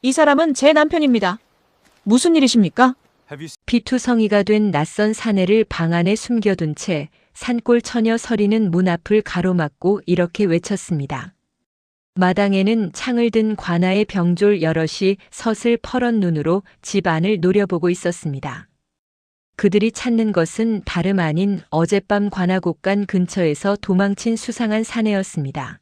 이 사람은 제 남편입니다. 무슨 일이십니까? 피투성이가 된 낯선 사내를 방 안에 숨겨둔 채 산골 처녀 서리는 문 앞을 가로막고 이렇게 외쳤습니다. 마당에는 창을 든 관아의 병졸 여럿이 서슬 퍼런 눈으로 집 안을 노려보고 있었습니다. 그들이 찾는 것은 다름 아닌 어젯밤 관아곡간 근처에서 도망친 수상한 사내였습니다.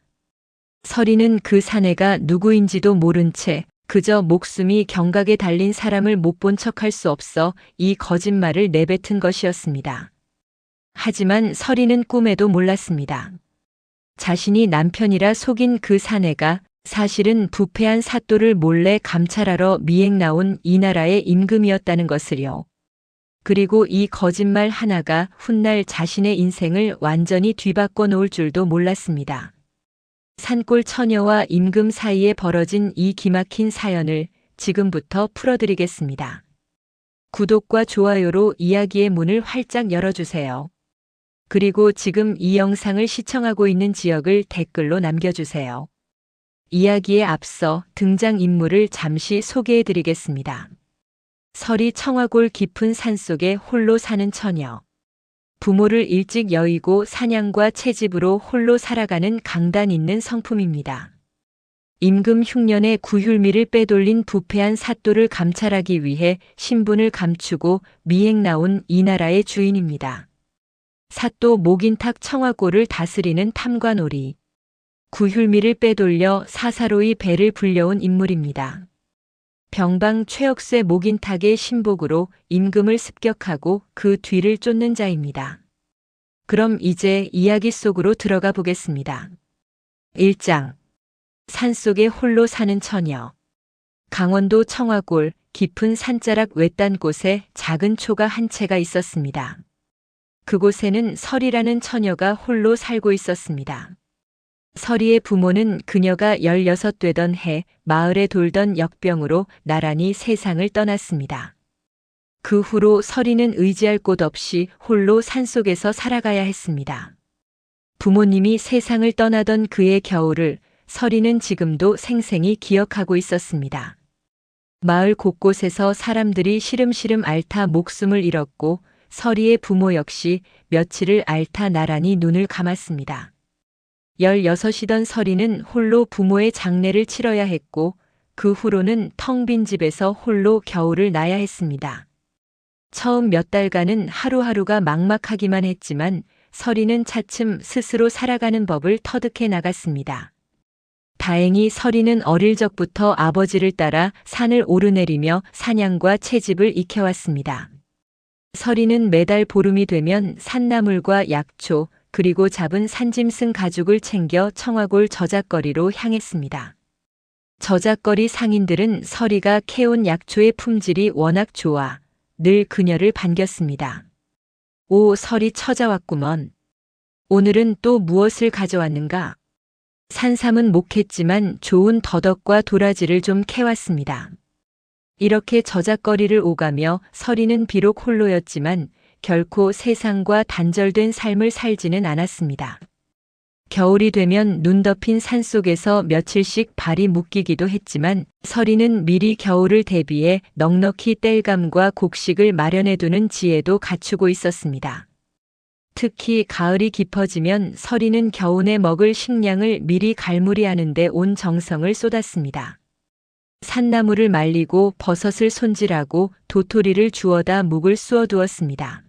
서리는 그 사내가 누구인지도 모른 채 그저 목숨이 경각에 달린 사람을 못 본 척할 수 없어 이 거짓말을 내뱉은 것이었습니다. 하지만 서리는 꿈에도 몰랐습니다. 자신이 남편이라 속인 그 사내가 사실은 부패한 사또를 몰래 감찰하러 미행 나온 이 나라의 임금이었다는 것을요. 그리고 이 거짓말 하나가 훗날 자신의 인생을 완전히 뒤바꿔 놓을 줄도 몰랐습니다. 산골 처녀와 임금 사이에 벌어진 이 기막힌 사연을 지금부터 풀어드리겠습니다. 구독과 좋아요로 이야기의 문을 활짝 열어주세요. 그리고 지금 이 영상을 시청하고 있는 지역을 댓글로 남겨주세요. 이야기에 앞서 등장인물을 잠시 소개해드리겠습니다. 서리 청화골 깊은 산속에 홀로 사는 처녀. 부모를 일찍 여의고 사냥과 채집으로 홀로 살아가는 강단 있는 성품입니다. 임금 흉년에 구휼미를 빼돌린 부패한 사또를 감찰하기 위해 신분을 감추고 미행 나온 이 나라의 주인입니다. 사또 목인탁 청화골을 다스리는 탐관오리. 구휼미를 빼돌려 사사로이 배를 불려온 인물입니다. 병방 최역쇠 목인탁의 신복으로 임금을 습격하고 그 뒤를 쫓는 자입니다. 그럼 이제 이야기 속으로 들어가 보겠습니다. 1장. 산속에 홀로 사는 처녀. 강원도 청화골 깊은 산자락 외딴 곳에 작은 초가 한 채가 있었습니다. 그곳에는 설이라는 처녀가 홀로 살고 있었습니다. 설이의 부모는 그녀가 16되던 해 마을에 돌던 역병으로 나란히 세상을 떠났습니다. 그 후로 설이는 의지할 곳 없이 홀로 산속에서 살아가야 했습니다. 부모님이 세상을 떠나던 그의 겨울을 설이는 지금도 생생히 기억하고 있었습니다. 마을 곳곳에서 사람들이 시름시름 앓다 목숨을 잃었고 설이의 부모 역시 며칠을 앓다 나란히 눈을 감았습니다. 16이던 설이는 홀로 부모의 장례를 치러야 했고 그 후로는 텅 빈 집에서 홀로 겨울을 나야 했습니다. 처음 몇 달간은 하루하루가 막막하기만 했지만 설이는 차츰 스스로 살아가는 법을 터득해 나갔습니다. 다행히 설이는 어릴 적부터 아버지를 따라 산을 오르내리며 사냥과 채집을 익혀왔습니다. 설이는 매달 보름이 되면 산나물과 약초, 그리고 잡은 산짐승 가죽을 챙겨 청화골 저작거리로 향했습니다. 저작거리 상인들은 설이가 캐온 약초의 품질이 워낙 좋아 늘 그녀를 반겼습니다. 오, 설이 찾아왔구먼. 오늘은 또 무엇을 가져왔는가? 산삼은 못 캤지만 좋은 더덕과 도라지를 좀 캐왔습니다. 이렇게 저작거리를 오가며 설이는 비록 홀로였지만 결코 세상과 단절된 삶을 살지는 않았습니다. 겨울이 되면 눈 덮인 산속에서 며칠씩 발이 묶이기도 했지만 설이는 미리 겨울을 대비해 넉넉히 땔감과 곡식을 마련해두는 지혜도 갖추고 있었습니다. 특히 가을이 깊어지면 설이는 겨우내 먹을 식량을 미리 갈무리하는 데 온 정성을 쏟았습니다. 산나물을 말리고 버섯을 손질하고 도토리를 주워다 묵을 쑤어두었습니다.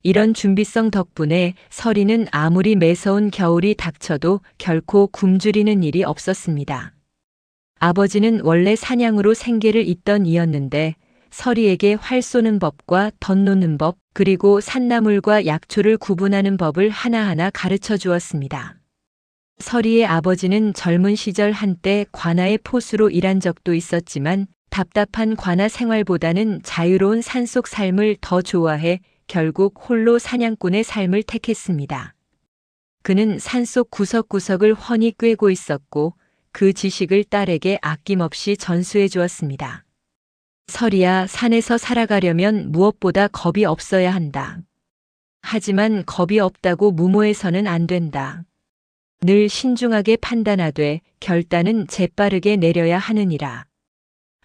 이런 준비성 덕분에 설이는 아무리 매서운 겨울이 닥쳐도 결코 굶주리는 일이 없었습니다. 아버지는 원래 사냥으로 생계를 잇던 이였는데 설이에게 활 쏘는 법과 덧 놓는 법, 그리고 산나물과 약초를 구분하는 법을 하나하나 가르쳐 주었습니다. 설이의 아버지는 젊은 시절 한때 관아의 포수로 일한 적도 있었지만 답답한 관아 생활보다는 자유로운 산속 삶을 더 좋아해 결국 홀로 사냥꾼의 삶을 택했습니다. 그는 산속 구석구석을 훤히 꿰고 있었고 그 지식을 딸에게 아낌없이 전수해 주었습니다. 설이야, 산에서 살아가려면 무엇보다 겁이 없어야 한다. 하지만 겁이 없다고 무모해서는 안 된다. 늘 신중하게 판단하되 결단은 재빠르게 내려야 하느니라.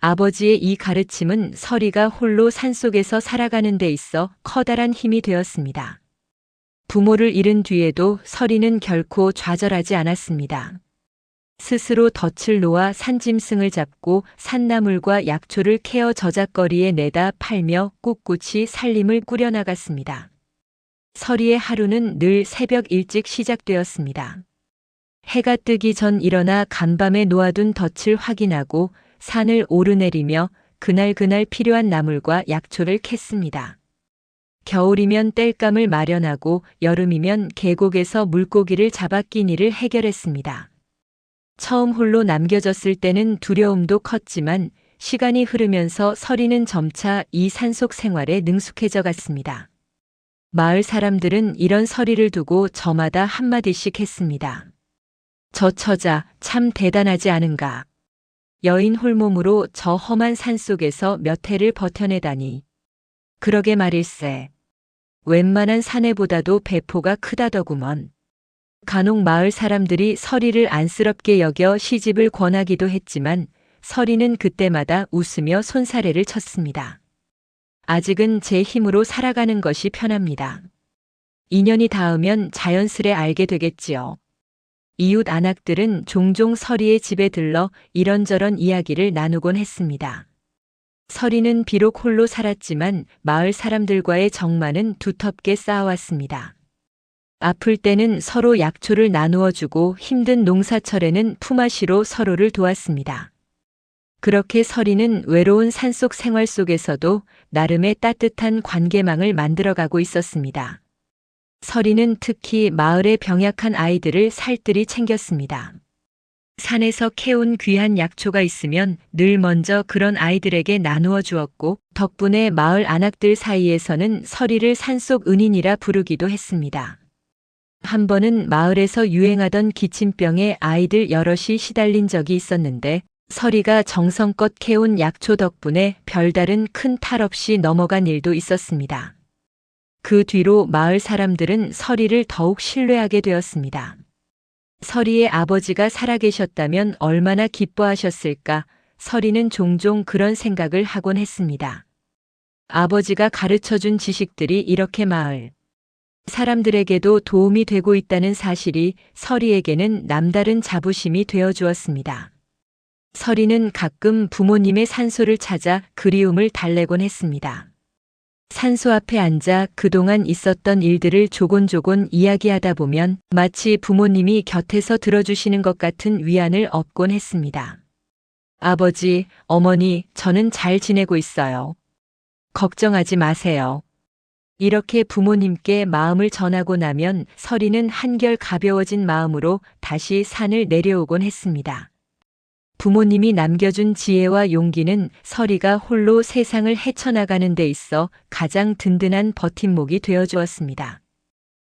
아버지의 이 가르침은 서리가 홀로 산속에서 살아가는 데 있어 커다란 힘이 되었습니다. 부모를 잃은 뒤에도 서리는 결코 좌절하지 않았습니다. 스스로 덫을 놓아 산짐승을 잡고 산나물과 약초를 캐어 저작거리에 내다 팔며 꿋꿋이 살림을 꾸려나갔습니다. 서리의 하루는 늘 새벽 일찍 시작되었습니다. 해가 뜨기 전 일어나 간밤에 놓아둔 덫을 확인하고 산을 오르내리며 그날 필요한 나물과 약초를 캤습니다. 겨울이면 땔감을 마련하고 여름이면 계곡에서 물고기를 잡아 끼니를 해결했습니다. 처음 홀로 남겨졌을 때는 두려움도 컸지만 시간이 흐르면서 서리는 점차 이 산속 생활에 능숙해져 갔습니다. 마을 사람들은 이런 서리를 두고 저마다 한마디씩 했습니다. 저 처자 참 대단하지 않은가. 여인 홀몸으로 저 험한 산속에서 몇 해를 버텨내다니. 그러게 말일세. 웬만한 사내보다도 배포가 크다더구먼. 간혹 마을 사람들이 서리를 안쓰럽게 여겨 시집을 권하기도 했지만 서리는 그때마다 웃으며 손사래를 쳤습니다. 아직은 제 힘으로 살아가는 것이 편합니다. 인연이 닿으면 자연스레 알게 되겠지요. 이웃 안악들은 종종 서리의 집에 들러 이런저런 이야기를 나누곤 했습니다. 서리는 비록 홀로 살았지만 마을 사람들과의 정만은 두텁게 쌓아왔습니다. 아플 때는 서로 약초를 나누어 주고 힘든 농사철에는 품앗이로 서로를 도왔습니다. 그렇게 서리는 외로운 산속 생활 속에서도 나름의 따뜻한 관계망을 만들어가고 있었습니다. 서리는 특히 마을의 병약한 아이들을 살뜰히 챙겼습니다. 산에서 캐온 귀한 약초가 있으면 늘 먼저 그런 아이들에게 나누어 주었고 덕분에 마을 안악들 사이에서는 서리를 산속 은인이라 부르기도 했습니다. 한 번은 마을에서 유행하던 기침병에 아이들 여럿이 시달린 적이 있었는데 서리가 정성껏 캐온 약초 덕분에 별다른 큰 탈 없이 넘어간 일도 있었습니다. 그 뒤로 마을 사람들은 서리를 더욱 신뢰하게 되었습니다. 서리의 아버지가 살아계셨다면 얼마나 기뻐하셨을까 서리는 종종 그런 생각을 하곤 했습니다. 아버지가 가르쳐준 지식들이 이렇게 마을 사람들에게도 도움이 되고 있다는 사실이 서리에게는 남다른 자부심이 되어 주었습니다. 서리는 가끔 부모님의 산소를 찾아 그리움을 달래곤 했습니다. 산소 앞에 앉아 그동안 있었던 일들을 조곤조곤 이야기하다 보면 마치 부모님이 곁에서 들어주시는 것 같은 위안을 얻곤 했습니다. 아버지, 어머니, 저는 잘 지내고 있어요. 걱정하지 마세요. 이렇게 부모님께 마음을 전하고 나면 서리는 한결 가벼워진 마음으로 다시 산을 내려오곤 했습니다. 부모님이 남겨준 지혜와 용기는 서리가 홀로 세상을 헤쳐나가는 데 있어 가장 든든한 버팀목이 되어 주었습니다.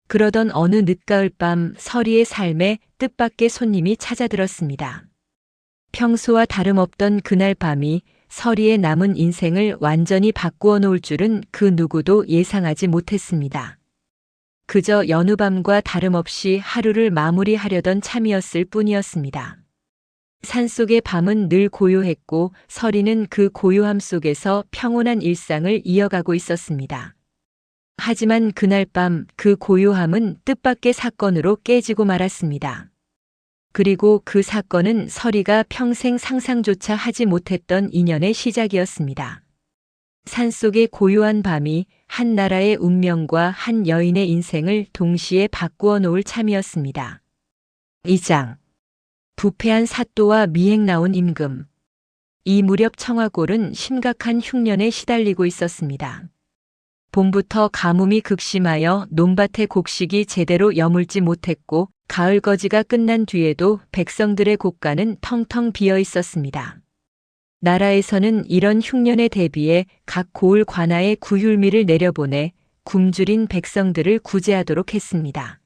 그러던 어느 늦가을 밤 서리의 삶에 뜻밖의 손님이 찾아들었습니다. 평소와 다름없던 그날 밤이 서리의 남은 인생을 완전히 바꾸어 놓을 줄은 그 누구도 예상하지 못했습니다. 그저 여느 밤과 다름없이 하루를 마무리하려던 참이었을 뿐이었습니다. 산속의 밤은 늘 고요했고 서리는 그 고요함 속에서 평온한 일상을 이어가고 있었습니다. 하지만 그날 밤 그 고요함은 뜻밖의 사건으로 깨지고 말았습니다. 그리고 그 사건은 서리가 평생 상상조차 하지 못했던 인연의 시작이었습니다. 산속의 고요한 밤이 한 나라의 운명과 한 여인의 인생을 동시에 바꾸어 놓을 참이었습니다. 2장 부패한 사또와 미행 나온 임금. 이 무렵 청화골은 심각한 흉년에 시달리고 있었습니다. 봄부터 가뭄이 극심하여 논밭의 곡식이 제대로 여물지 못했고 가을 거지가 끝난 뒤에도 백성들의 곳간은 텅텅 비어 있었습니다. 나라에서는 이런 흉년에 대비해 각 고을 관아에 구휼미를 내려보내 굶주린 백성들을 구제하도록 했습니다.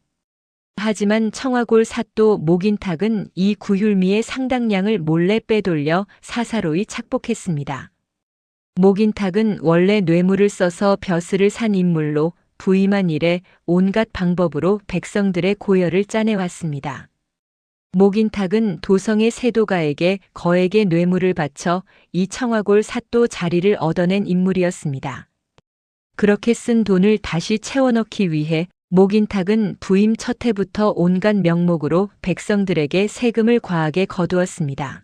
하지만 청화골 사또 목인탁은 이 구휼미의 상당량을 몰래 빼돌려 사사로이 착복했습니다. 목인탁은 원래 뇌물을 써서 벼슬을 산 인물로 부임한 이래 온갖 방법으로 백성들의 고열을 짜내왔습니다. 목인탁은 도성의 세도가에게 거액의 뇌물을 바쳐 이 청화골 사또 자리를 얻어낸 인물이었습니다. 그렇게 쓴 돈을 다시 채워넣기 위해 목인탁은 부임 첫 해부터 온갖 명목으로 백성들에게 세금을 과하게 거두었습니다.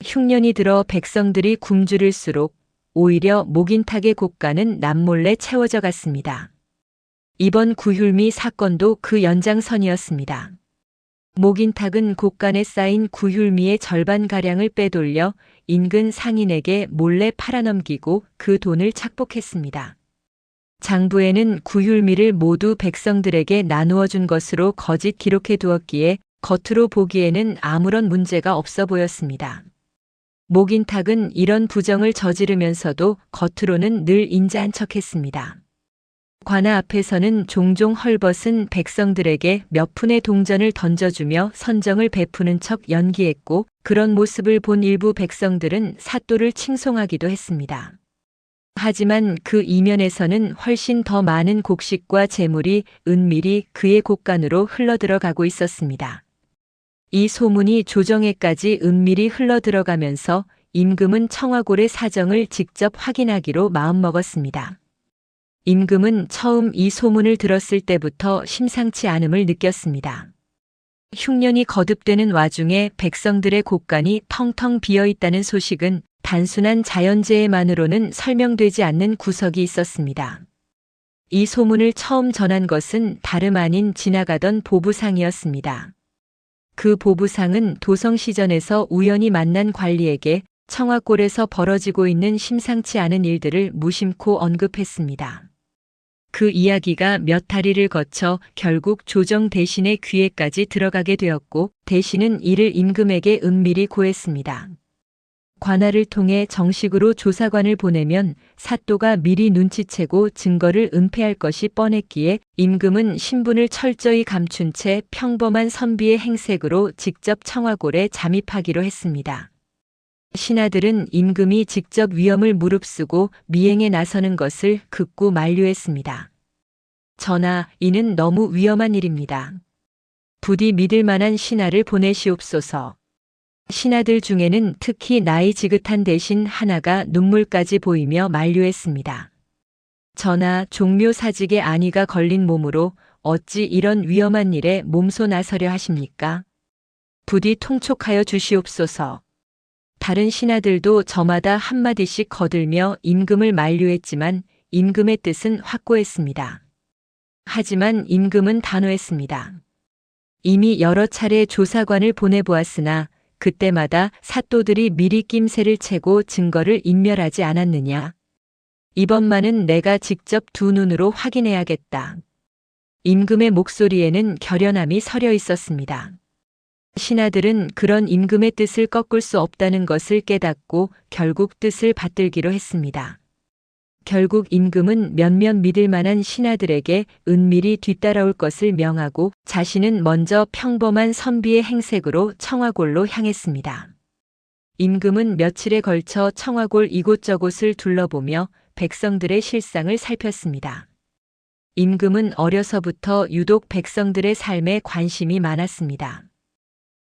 흉년이 들어 백성들이 굶주릴수록 오히려 목인탁의 곳간은 남몰래 채워져 갔습니다. 이번 구휼미 사건도 그 연장선이었습니다. 목인탁은 곳간에 쌓인 구휼미의 절반가량을 빼돌려 인근 상인에게 몰래 팔아넘기고 그 돈을 착복했습니다. 장부에는 구휼미를 모두 백성들에게 나누어 준 것으로 거짓 기록해 두었기에 겉으로 보기에는 아무런 문제가 없어 보였습니다. 목인탁은 이런 부정을 저지르면서도 겉으로는 늘 인자한 척했습니다. 관아 앞에서는 종종 헐벗은 백성들에게 몇 푼의 동전을 던져주며 선정을 베푸는 척 연기했고, 그런 모습을 본 일부 백성들은 사또를 칭송하기도 했습니다. 하지만 그 이면에서는 훨씬 더 많은 곡식과 재물이 은밀히 그의 곳간으로 흘러들어가고 있었습니다. 이 소문이 조정에까지 은밀히 흘러들어가면서 임금은 청화골의 사정을 직접 확인하기로 마음먹었습니다. 임금은 처음 이 소문을 들었을 때부터 심상치 않음을 느꼈습니다. 흉년이 거듭되는 와중에 백성들의 곳간이 텅텅 비어 있다는 소식은 단순한 자연재해만으로는 설명되지 않는 구석이 있었습니다. 이 소문을 처음 전한 것은 다름 아닌 지나가던 보부상이었습니다. 그 보부상은 도성시전에서 우연히 만난 관리에게 청화골에서 벌어지고 있는 심상치 않은 일들을 무심코 언급했습니다. 그 이야기가 몇 다리를 거쳐 결국 조정 대신의 귀에까지 들어가게 되었고, 대신은 이를 임금에게 은밀히 고했습니다. 관아를 통해 정식으로 조사관을 보내면 사또가 미리 눈치채고 증거를 은폐할 것이 뻔했기에 임금은 신분을 철저히 감춘 채 평범한 선비의 행색으로 직접 청화골에 잠입하기로 했습니다. 신하들은 임금이 직접 위험을 무릅쓰고 미행에 나서는 것을 극구 만류했습니다. 전하, 이는 너무 위험한 일입니다. 부디 믿을 만한 신하를 보내시옵소서. 신하들 중에는 특히 나이 지긋한 대신 하나가 눈물까지 보이며 만류했습니다. 전하, 종묘사직에 안위가 걸린 몸으로 어찌 이런 위험한 일에 몸소 나서려 하십니까? 부디 통촉하여 주시옵소서. 다른 신하들도 저마다 한마디씩 거들며 임금을 만류했지만 임금의 뜻은 확고했습니다. 하지만 임금은 단호했습니다. 이미 여러 차례 조사관을 보내보았으나 그때마다 사또들이 미리 낌새를 채고 증거를 인멸하지 않았느냐. 이번만은 내가 직접 두 눈으로 확인해야겠다. 임금의 목소리에는 결연함이 서려 있었습니다. 신하들은 그런 임금의 뜻을 꺾을 수 없다는 것을 깨닫고 결국 뜻을 받들기로 했습니다. 결국 임금은 몇몇 믿을 만한 신하들에게 은밀히 뒤따라올 것을 명하고 자신은 먼저 평범한 선비의 행색으로 청화골로 향했습니다. 임금은 며칠에 걸쳐 청화골 이곳저곳을 둘러보며 백성들의 실상을 살폈습니다. 임금은 어려서부터 유독 백성들의 삶에 관심이 많았습니다.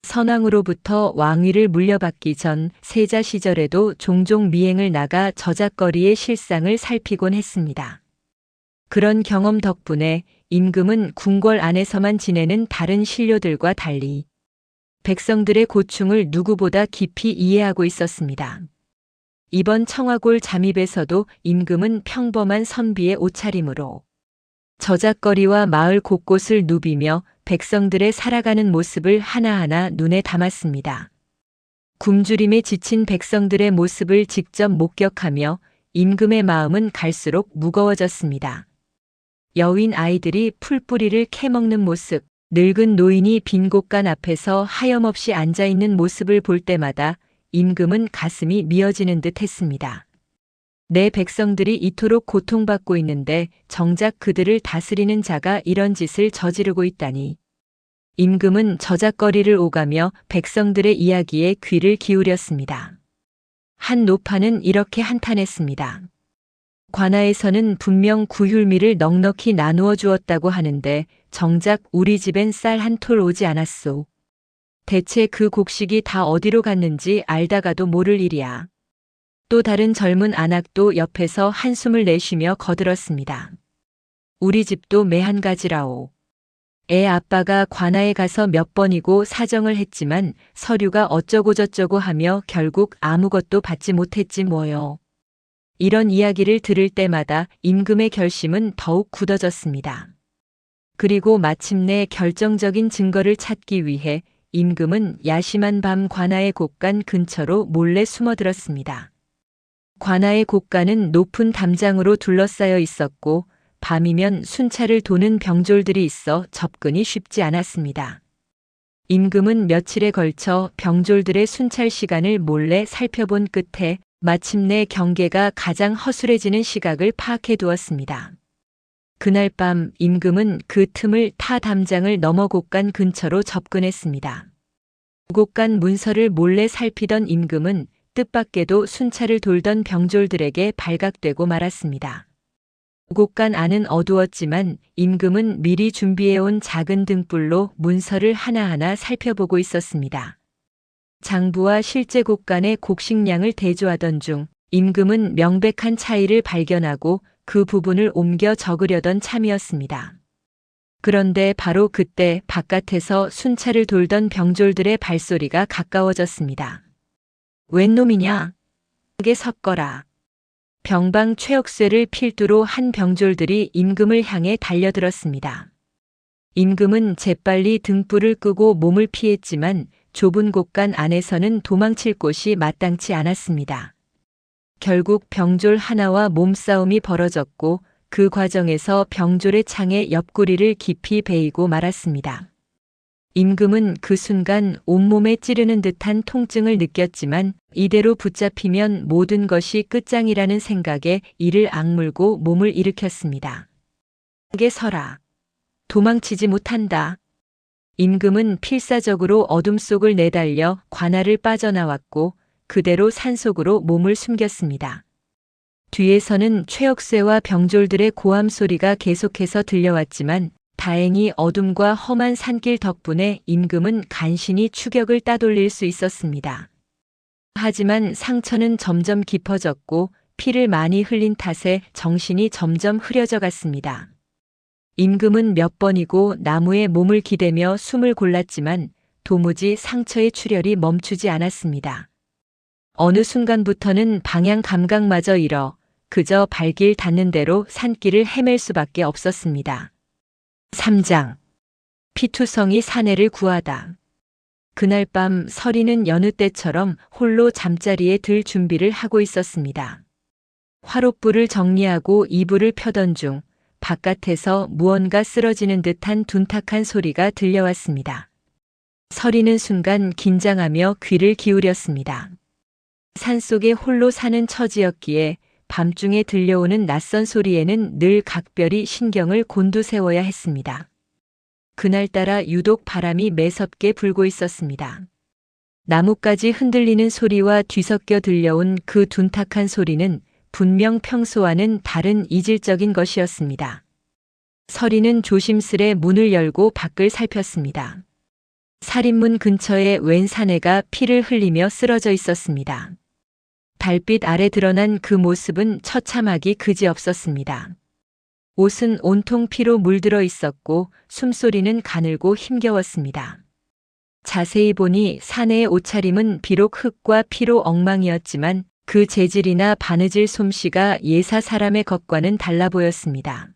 선왕으로부터 왕위를 물려받기 전 세자 시절에도 종종 미행을 나가 저잣거리의 실상을 살피곤 했습니다. 그런 경험 덕분에 임금은 궁궐 안에서만 지내는 다른 신료들과 달리 백성들의 고충을 누구보다 깊이 이해하고 있었습니다. 이번 청화골 잠입에서도 임금은 평범한 선비의 옷차림으로 저잣거리와 마을 곳곳을 누비며 백성들의 살아가는 모습을 하나하나 눈에 담았습니다. 굶주림에 지친 백성들의 모습을 직접 목격하며 임금의 마음은 갈수록 무거워졌습니다. 여윈 아이들이 풀뿌리를 캐먹는 모습, 늙은 노인이 빈 곳간 앞에서 하염없이 앉아있는 모습을 볼 때마다 임금은 가슴이 미어지는 듯 했습니다. 내 백성들이 이토록 고통받고 있는데 정작 그들을 다스리는 자가 이런 짓을 저지르고 있다니. 임금은 저잣거리를 오가며 백성들의 이야기에 귀를 기울였습니다. 한 노파는 이렇게 한탄했습니다. 관아에서는 분명 구휼미를 넉넉히 나누어 주었다고 하는데 정작 우리 집엔 쌀 한 톨 오지 않았소. 대체 그 곡식이 다 어디로 갔는지 알다가도 모를 일이야. 또 다른 젊은 안악도 옆에서 한숨을 내쉬며 거들었습니다. 우리 집도 매한가지라오. 애 아빠가 관아에 가서 몇 번이고 사정을 했지만 서류가 어쩌고저쩌고 하며 결국 아무것도 받지 못했지 뭐요. 이런 이야기를 들을 때마다 임금의 결심은 더욱 굳어졌습니다. 그리고 마침내 결정적인 증거를 찾기 위해 임금은 야심한 밤 관아의 곳간 근처로 몰래 숨어들었습니다. 관아의 곳간은 높은 담장으로 둘러싸여 있었고 밤이면 순찰을 도는 병졸들이 있어 접근이 쉽지 않았습니다. 임금은 며칠에 걸쳐 병졸들의 순찰 시간을 몰래 살펴본 끝에 마침내 경계가 가장 허술해지는 시각을 파악해 두었습니다. 그날 밤 임금은 그 틈을 타 담장을 넘어 곳간 근처로 접근했습니다. 곳간 문서를 몰래 살피던 임금은 뜻밖에도 순찰을 돌던 병졸들에게 발각되고 말았습니다. 곳간 안은 어두웠지만 임금은 미리 준비해온 작은 등불로 문서를 하나하나 살펴보고 있었습니다. 장부와 실제 곳간의 곡식량을 대조하던 중 임금은 명백한 차이를 발견하고 그 부분을 옮겨 적으려던 참이었습니다. 그런데 바로 그때 바깥에서 순찰을 돌던 병졸들의 발소리가 가까워졌습니다. 웬 놈이냐? 게 섞어라. 병방 최역쇠를 필두로 한 병졸들이 임금을 향해 달려들었습니다. 임금은 재빨리 등불을 끄고 몸을 피했지만 좁은 곳간 안에서는 도망칠 곳이 마땅치 않았습니다. 결국 병졸 하나와 몸싸움이 벌어졌고 그 과정에서 병졸의 창에 옆구리를 깊이 베이고 말았습니다. 임금은 그 순간 온몸에 찌르는 듯한 통증을 느꼈지만 이대로 붙잡히면 모든 것이 끝장이라는 생각에 이를 악물고 몸을 일으켰습니다. 게 서라. 도망치지 못한다. 임금은 필사적으로 어둠 속을 내달려 관아를 빠져나왔고 그대로 산속으로 몸을 숨겼습니다. 뒤에서는 최역쇠와 병졸들의 고함 소리가 계속해서 들려왔지만 다행히 어둠과 험한 산길 덕분에 임금은 간신히 추격을 따돌릴 수 있었습니다. 하지만 상처는 점점 깊어졌고 피를 많이 흘린 탓에 정신이 점점 흐려져 갔습니다. 임금은 몇 번이고 나무에 몸을 기대며 숨을 골랐지만 도무지 상처의 출혈이 멈추지 않았습니다. 어느 순간부터는 방향 감각마저 잃어 그저 발길 닿는 대로 산길을 헤맬 수밖에 없었습니다. 3장. 피투성이 사내를 구하다. 그날 밤 서리는 여느 때처럼 홀로 잠자리에 들 준비를 하고 있었습니다. 화롯불을 정리하고 이불을 펴던 중 바깥에서 무언가 쓰러지는 듯한 둔탁한 소리가 들려왔습니다. 서리는 순간 긴장하며 귀를 기울였습니다. 산속에 홀로 사는 처지였기에 밤중에 들려오는 낯선 소리에는 늘 각별히 신경을 곤두세워야 했습니다. 그날따라 유독 바람이 매섭게 불고 있었습니다. 나뭇가지 흔들리는 소리와 뒤섞여 들려온 그 둔탁한 소리는 분명 평소와는 다른 이질적인 것이었습니다. 서리는 조심스레 문을 열고 밖을 살폈습니다. 살인문 근처에 웬 사내가 피를 흘리며 쓰러져 있었습니다. 달빛 아래 드러난 그 모습은 처참하기 그지없었습니다. 옷은 온통 피로 물들어 있었고 숨소리는 가늘고 힘겨웠습니다. 자세히 보니 사내의 옷차림은 비록 흙과 피로 엉망이었지만 그 재질이나 바느질 솜씨가 예사 사람의 것과는 달라 보였습니다.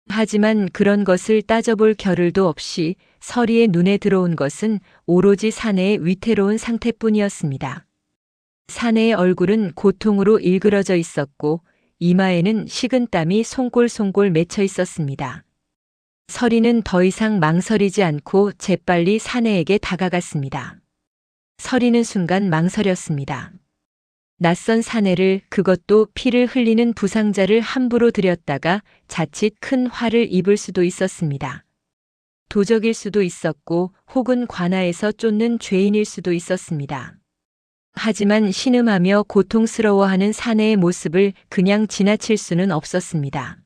하지만 그런 것을 따져볼 겨를도 없이 서리의 눈에 들어온 것은 오로지 사내의 위태로운 상태뿐이었습니다. 사내의 얼굴은 고통으로 일그러져 있었고 이마에는 식은땀이 송골송골 맺혀 있었습니다. 서리는 더 이상 망설이지 않고 재빨리 사내에게 다가갔습니다. 서리는 순간 망설였습니다. 낯선 사내를, 그것도 피를 흘리는 부상자를 함부로 들였다가 자칫 큰 화를 입을 수도 있었습니다. 도적일 수도 있었고 혹은 관아에서 쫓는 죄인일 수도 있었습니다. 하지만 신음하며 고통스러워하는 사내의 모습을 그냥 지나칠 수는 없었습니다.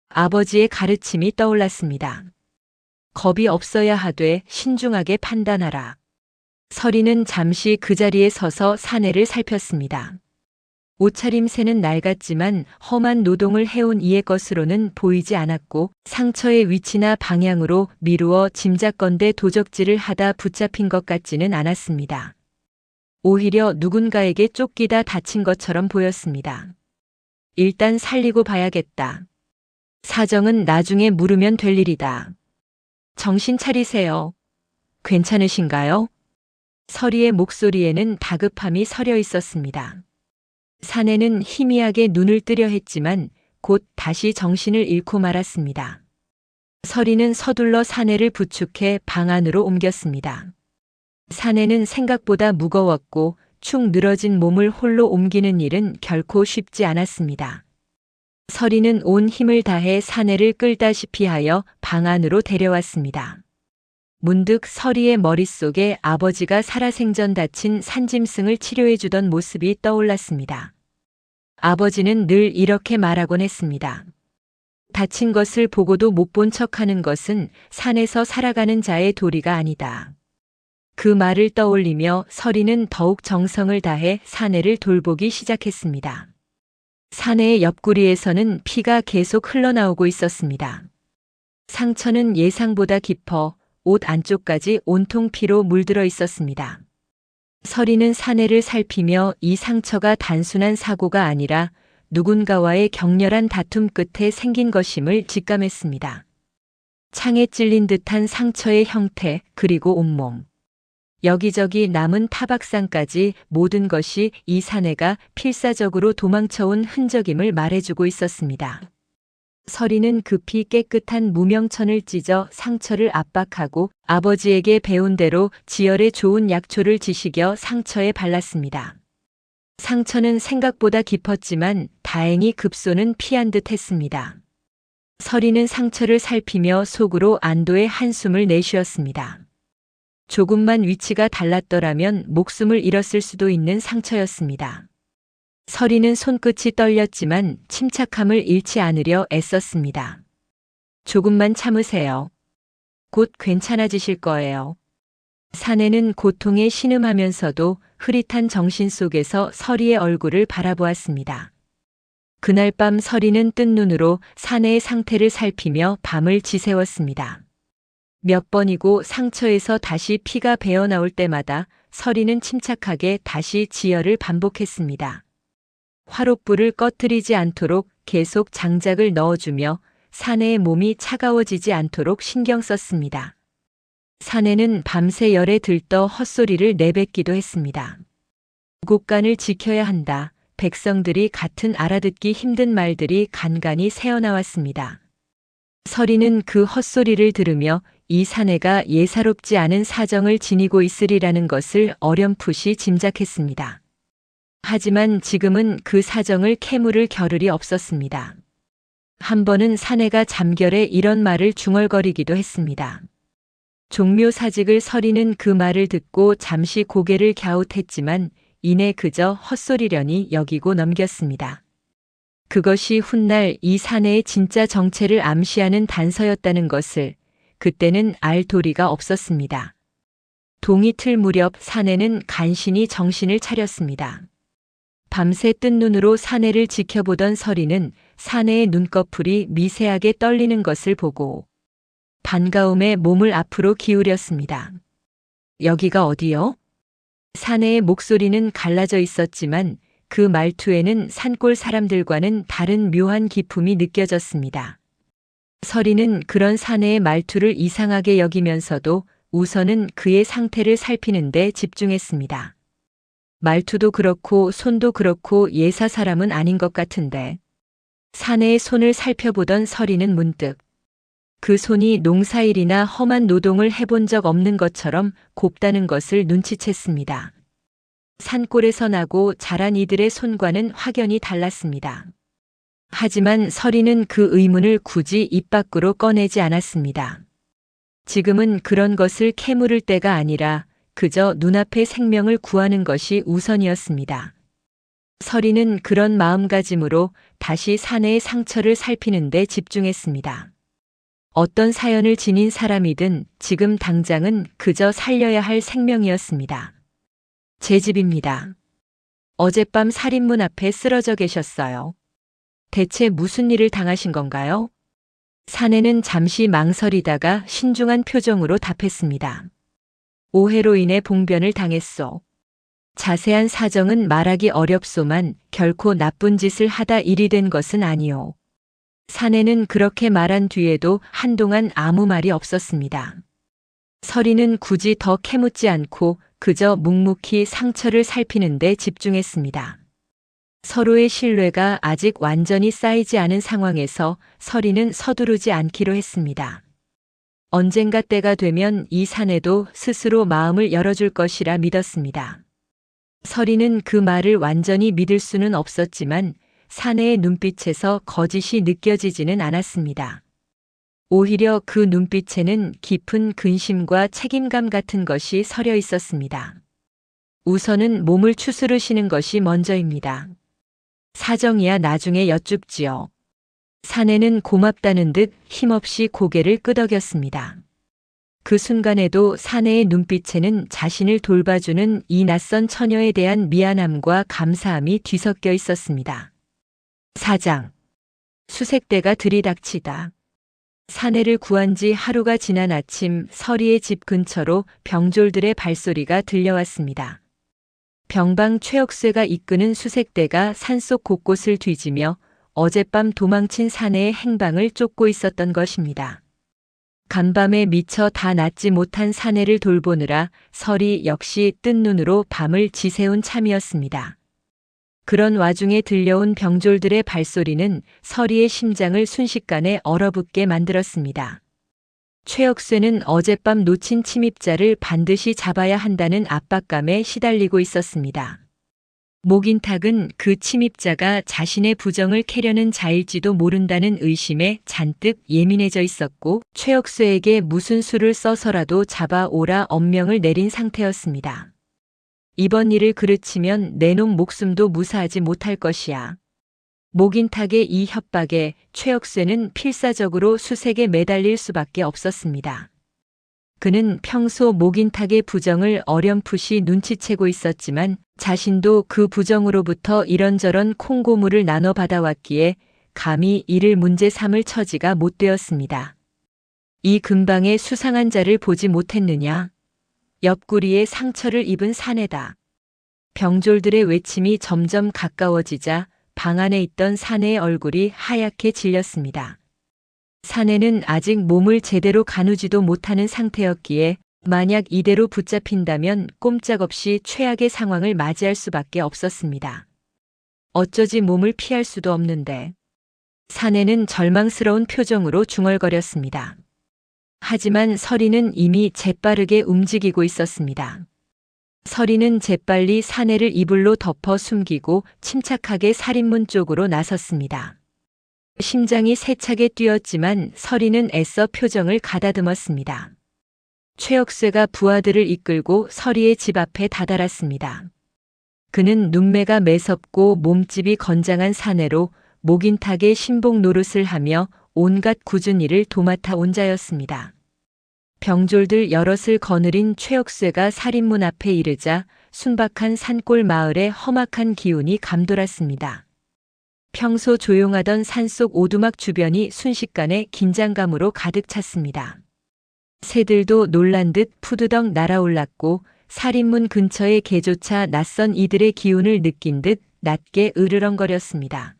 아버지의 가르침이 떠올랐습니다. 겁이 없어야 하되 신중하게 판단하라. 서리는 잠시 그 자리에 서서 사내를 살폈습니다. 옷차림새는 낡았지만 험한 노동을 해온 이의 것으로는 보이지 않았고 상처의 위치나 방향으로 미루어 짐작건대 도적질을 하다 붙잡힌 것 같지는 않았습니다. 오히려 누군가에게 쫓기다 다친 것처럼 보였습니다. 일단 살리고 봐야겠다. 사정은 나중에 물으면 될 일이다. 정신 차리세요. 괜찮으신가요? 서리의 목소리에는 다급함이 서려 있었습니다. 사내는 희미하게 눈을 뜨려 했지만 곧 다시 정신을 잃고 말았습니다. 서리는 서둘러 사내를 부축해 방 안으로 옮겼습니다. 사내는 생각보다 무거웠고 축 늘어진 몸을 홀로 옮기는 일은 결코 쉽지 않았습니다. 서리는 온 힘을 다해 사내를 끌다시피 하여 방 안으로 데려왔습니다. 문득 서리의 머릿속에 아버지가 살아생전 다친 산짐승을 치료해주던 모습이 떠올랐습니다. 아버지는 늘 이렇게 말하곤 했습니다. 다친 것을 보고도 못 본 척하는 것은 산에서 살아가는 자의 도리가 아니다. 그 말을 떠올리며 서리는 더욱 정성을 다해 사내를 돌보기 시작했습니다. 사내의 옆구리에서는 피가 계속 흘러나오고 있었습니다. 상처는 예상보다 깊어 옷 안쪽까지 온통 피로 물들어 있었습니다. 서리는 사내를 살피며 이 상처가 단순한 사고가 아니라 누군가와의 격렬한 다툼 끝에 생긴 것임을 직감했습니다. 창에 찔린 듯한 상처의 형태 그리고 온몸. 여기저기 남은 타박상까지 모든 것이 이 사내가 필사적으로 도망쳐온 흔적임을 말해주고 있었습니다. 서리는 급히 깨끗한 무명천을 찢어 상처를 압박하고 아버지에게 배운 대로 지혈에 좋은 약초를 지식여 상처에 발랐습니다. 상처는 생각보다 깊었지만 다행히 급소는 피한 듯 했습니다. 서리는 상처를 살피며 속으로 안도의 한숨을 내쉬었습니다. 조금만 위치가 달랐더라면 목숨을 잃었을 수도 있는 상처였습니다. 서리는 손끝이 떨렸지만 침착함을 잃지 않으려 애썼습니다. 조금만 참으세요. 곧 괜찮아지실 거예요. 사내는 고통에 신음하면서도 흐릿한 정신 속에서 서리의 얼굴을 바라보았습니다. 그날 밤 서리는 뜬 눈으로 사내의 상태를 살피며 밤을 지새웠습니다. 몇 번이고 상처에서 다시 피가 배어나올 때마다 서리는 침착하게 다시 지혈을 반복했습니다. 화롯불을 꺼뜨리지 않도록 계속 장작을 넣어주며 사내의 몸이 차가워지지 않도록 신경 썼습니다. 사내는 밤새 열에 들떠 헛소리를 내뱉기도 했습니다. 국간을 지켜야 한다. 백성들이 같은 알아듣기 힘든 말들이 간간이 새어나왔습니다. 서리는 그 헛소리를 들으며 이 사내가 예사롭지 않은 사정을 지니고 있으리라는 것을 어렴풋이 짐작했습니다. 하지만 지금은 그 사정을 캐물을 겨를이 없었습니다. 한 번은 사내가 잠결에 이런 말을 중얼거리기도 했습니다. 종묘사직을 서리는 그 말을 듣고 잠시 고개를 갸웃했지만 이내 그저 헛소리려니 여기고 넘겼습니다. 그것이 훗날 이 사내의 진짜 정체를 암시하는 단서였다는 것을 그때는 알 도리가 없었습니다. 동이틀 무렵 사내는 간신히 정신을 차렸습니다. 밤새 뜬 눈으로 사내를 지켜보던 서리는 사내의 눈꺼풀이 미세하게 떨리는 것을 보고 반가움에 몸을 앞으로 기울였습니다. 여기가 어디요? 사내의 목소리는 갈라져 있었지만 그 말투에는 산골 사람들과는 다른 묘한 기품이 느껴졌습니다. 서리는 그런 사내의 말투를 이상하게 여기면서도 우선은 그의 상태를 살피는 데 집중했습니다. 말투도 그렇고 손도 그렇고 예사 사람은 아닌 것 같은데. 사내의 손을 살펴보던 서리는 문득 그 손이 농사일이나 험한 노동을 해본 적 없는 것처럼 곱다는 것을 눈치챘습니다. 산골에서 나고 자란 이들의 손과는 확연히 달랐습니다. 하지만 서리는 그 의문을 굳이 입 밖으로 꺼내지 않았습니다. 지금은 그런 것을 캐물을 때가 아니라 그저 눈앞의 생명을 구하는 것이 우선이었습니다. 서리는 그런 마음가짐으로 다시 사내의 상처를 살피는 데 집중했습니다. 어떤 사연을 지닌 사람이든 지금 당장은 그저 살려야 할 생명이었습니다. 제 집입니다. 어젯밤 살인문 앞에 쓰러져 계셨어요. 대체 무슨 일을 당하신 건가요? 사내는 잠시 망설이다가 신중한 표정으로 답했습니다. 오해로 인해 봉변을 당했소. 자세한 사정은 말하기 어렵소만 결코 나쁜 짓을 하다 일이 된 것은 아니오. 사내는 그렇게 말한 뒤에도 한동안 아무 말이 없었습니다. 서리는 굳이 더 캐묻지 않고 그저 묵묵히 상처를 살피는 데 집중했습니다. 서로의 신뢰가 아직 완전히 쌓이지 않은 상황에서 서리는 서두르지 않기로 했습니다. 언젠가 때가 되면 이 사내도 스스로 마음을 열어줄 것이라 믿었습니다. 서리는 그 말을 완전히 믿을 수는 없었지만 사내의 눈빛에서 거짓이 느껴지지는 않았습니다. 오히려 그 눈빛에는 깊은 근심과 책임감 같은 것이 서려 있었습니다. 우선은 몸을 추스르시는 것이 먼저입니다. 사정이야 나중에 여쭙지요. 사내는 고맙다는 듯 힘없이 고개를 끄덕였습니다. 그 순간에도 사내의 눈빛에는 자신을 돌봐주는 이 낯선 처녀에 대한 미안함과 감사함이 뒤섞여 있었습니다. 사장. 수색대가 들이닥치다. 사내를 구한 지 하루가 지난 아침 서리의 집 근처로 병졸들의 발소리가 들려왔습니다. 병방 최옥쇠가 이끄는 수색대가 산속 곳곳을 뒤지며 어젯밤 도망친 사내의 행방을 쫓고 있었던 것입니다. 간밤에 미처 다 낫지 못한 사내를 돌보느라 서리 역시 뜬 눈으로 밤을 지새운 참이었습니다. 그런 와중에 들려온 병졸들의 발소리는 서리의 심장을 순식간에 얼어붙게 만들었습니다. 최옥쇠는 어젯밤 놓친 침입자를 반드시 잡아야 한다는 압박감에 시달리고 있었습니다. 목인탁은 그 침입자가 자신의 부정을 캐려는 자일지도 모른다는 의심에 잔뜩 예민해져 있었고 최옥쇠에게 무슨 수를 써서라도 잡아오라 엄명을 내린 상태였습니다. 이번 일을 그르치면 내놈 목숨도 무사하지 못할 것이야. 목인탁의 이 협박에 최옥쇠는 필사적으로 수색에 매달릴 수밖에 없었습니다. 그는 평소 목인탁의 부정을 어렴풋이 눈치채고 있었지만 자신도 그 부정으로부터 이런저런 콩고물을 나눠 받아왔기에 감히 이를 문제 삼을 처지가 못 되었습니다. 이 근방에 수상한 자를 보지 못했느냐? 옆구리에 상처를 입은 사내다. 병졸들의 외침이 점점 가까워지자 방 안에 있던 사내의 얼굴이 하얗게 질렸습니다. 사내는 아직 몸을 제대로 가누지도 못하는 상태였기에 만약 이대로 붙잡힌다면 꼼짝없이 최악의 상황을 맞이할 수밖에 없었습니다. 어쩌지 몸을 피할 수도 없는데. 사내는 절망스러운 표정으로 중얼거렸습니다. 하지만 서리는 이미 재빠르게 움직이고 있었습니다. 서리는 재빨리 사내를 이불로 덮어 숨기고 침착하게 살인문 쪽으로 나섰습니다. 심장이 세차게 뛰었지만 서리는 애써 표정을 가다듬었습니다. 최옥쇠가 부하들을 이끌고 서리의 집 앞에 다다랐습니다. 그는 눈매가 매섭고 몸집이 건장한 사내로 목인탁의 신복 노릇을 하며 온갖 굳은 일을 도맡아 온 자였습니다. 병졸들 여럿을 거느린 최옥쇠가 살인문 앞에 이르자 순박한 산골 마을에 험악한 기운이 감돌았습니다. 평소 조용하던 산속 오두막 주변이 순식간에 긴장감으로 가득 찼습니다. 새들도 놀란 듯 푸드덕 날아올랐고 살인문 근처의 개조차 낯선 이들의 기운을 느낀 듯 낮게 으르렁거렸습니다.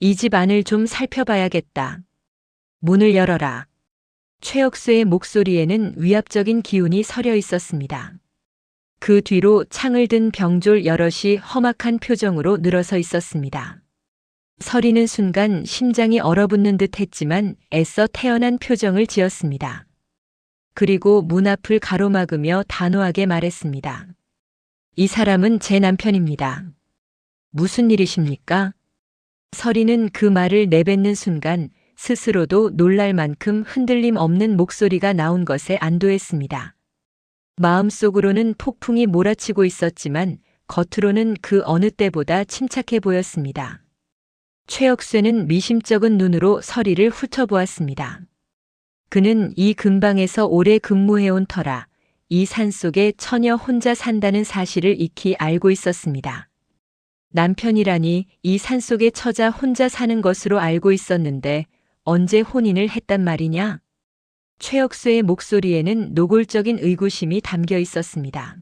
이 집 안을 좀 살펴봐야겠다. 문을 열어라. 최옥쇠의 목소리에는 위압적인 기운이 서려 있었습니다. 그 뒤로 창을 든 병졸 여럿이 험악한 표정으로 늘어서 있었습니다. 서리는 순간 심장이 얼어붙는 듯 했지만 애써 태연한 표정을 지었습니다. 그리고 문 앞을 가로막으며 단호하게 말했습니다. 이 사람은 제 남편입니다. 무슨 일이십니까? 서리는 그 말을 내뱉는 순간 스스로도 놀랄 만큼 흔들림 없는 목소리가 나온 것에 안도했습니다. 마음속으로는 폭풍이 몰아치고 있었지만 겉으로는 그 어느 때보다 침착해 보였습니다. 최옥쇠는 미심쩍은 눈으로 서리를 훑어보았습니다. 그는 이 근방에서 오래 근무해온 터라 이 산속에 처녀 혼자 산다는 사실을 익히 알고 있었습니다. 남편이라니 이 산속에 처자 혼자 사는 것으로 알고 있었는데 언제 혼인을 했단 말이냐? 최혁수의 목소리에는 노골적인 의구심이 담겨 있었습니다.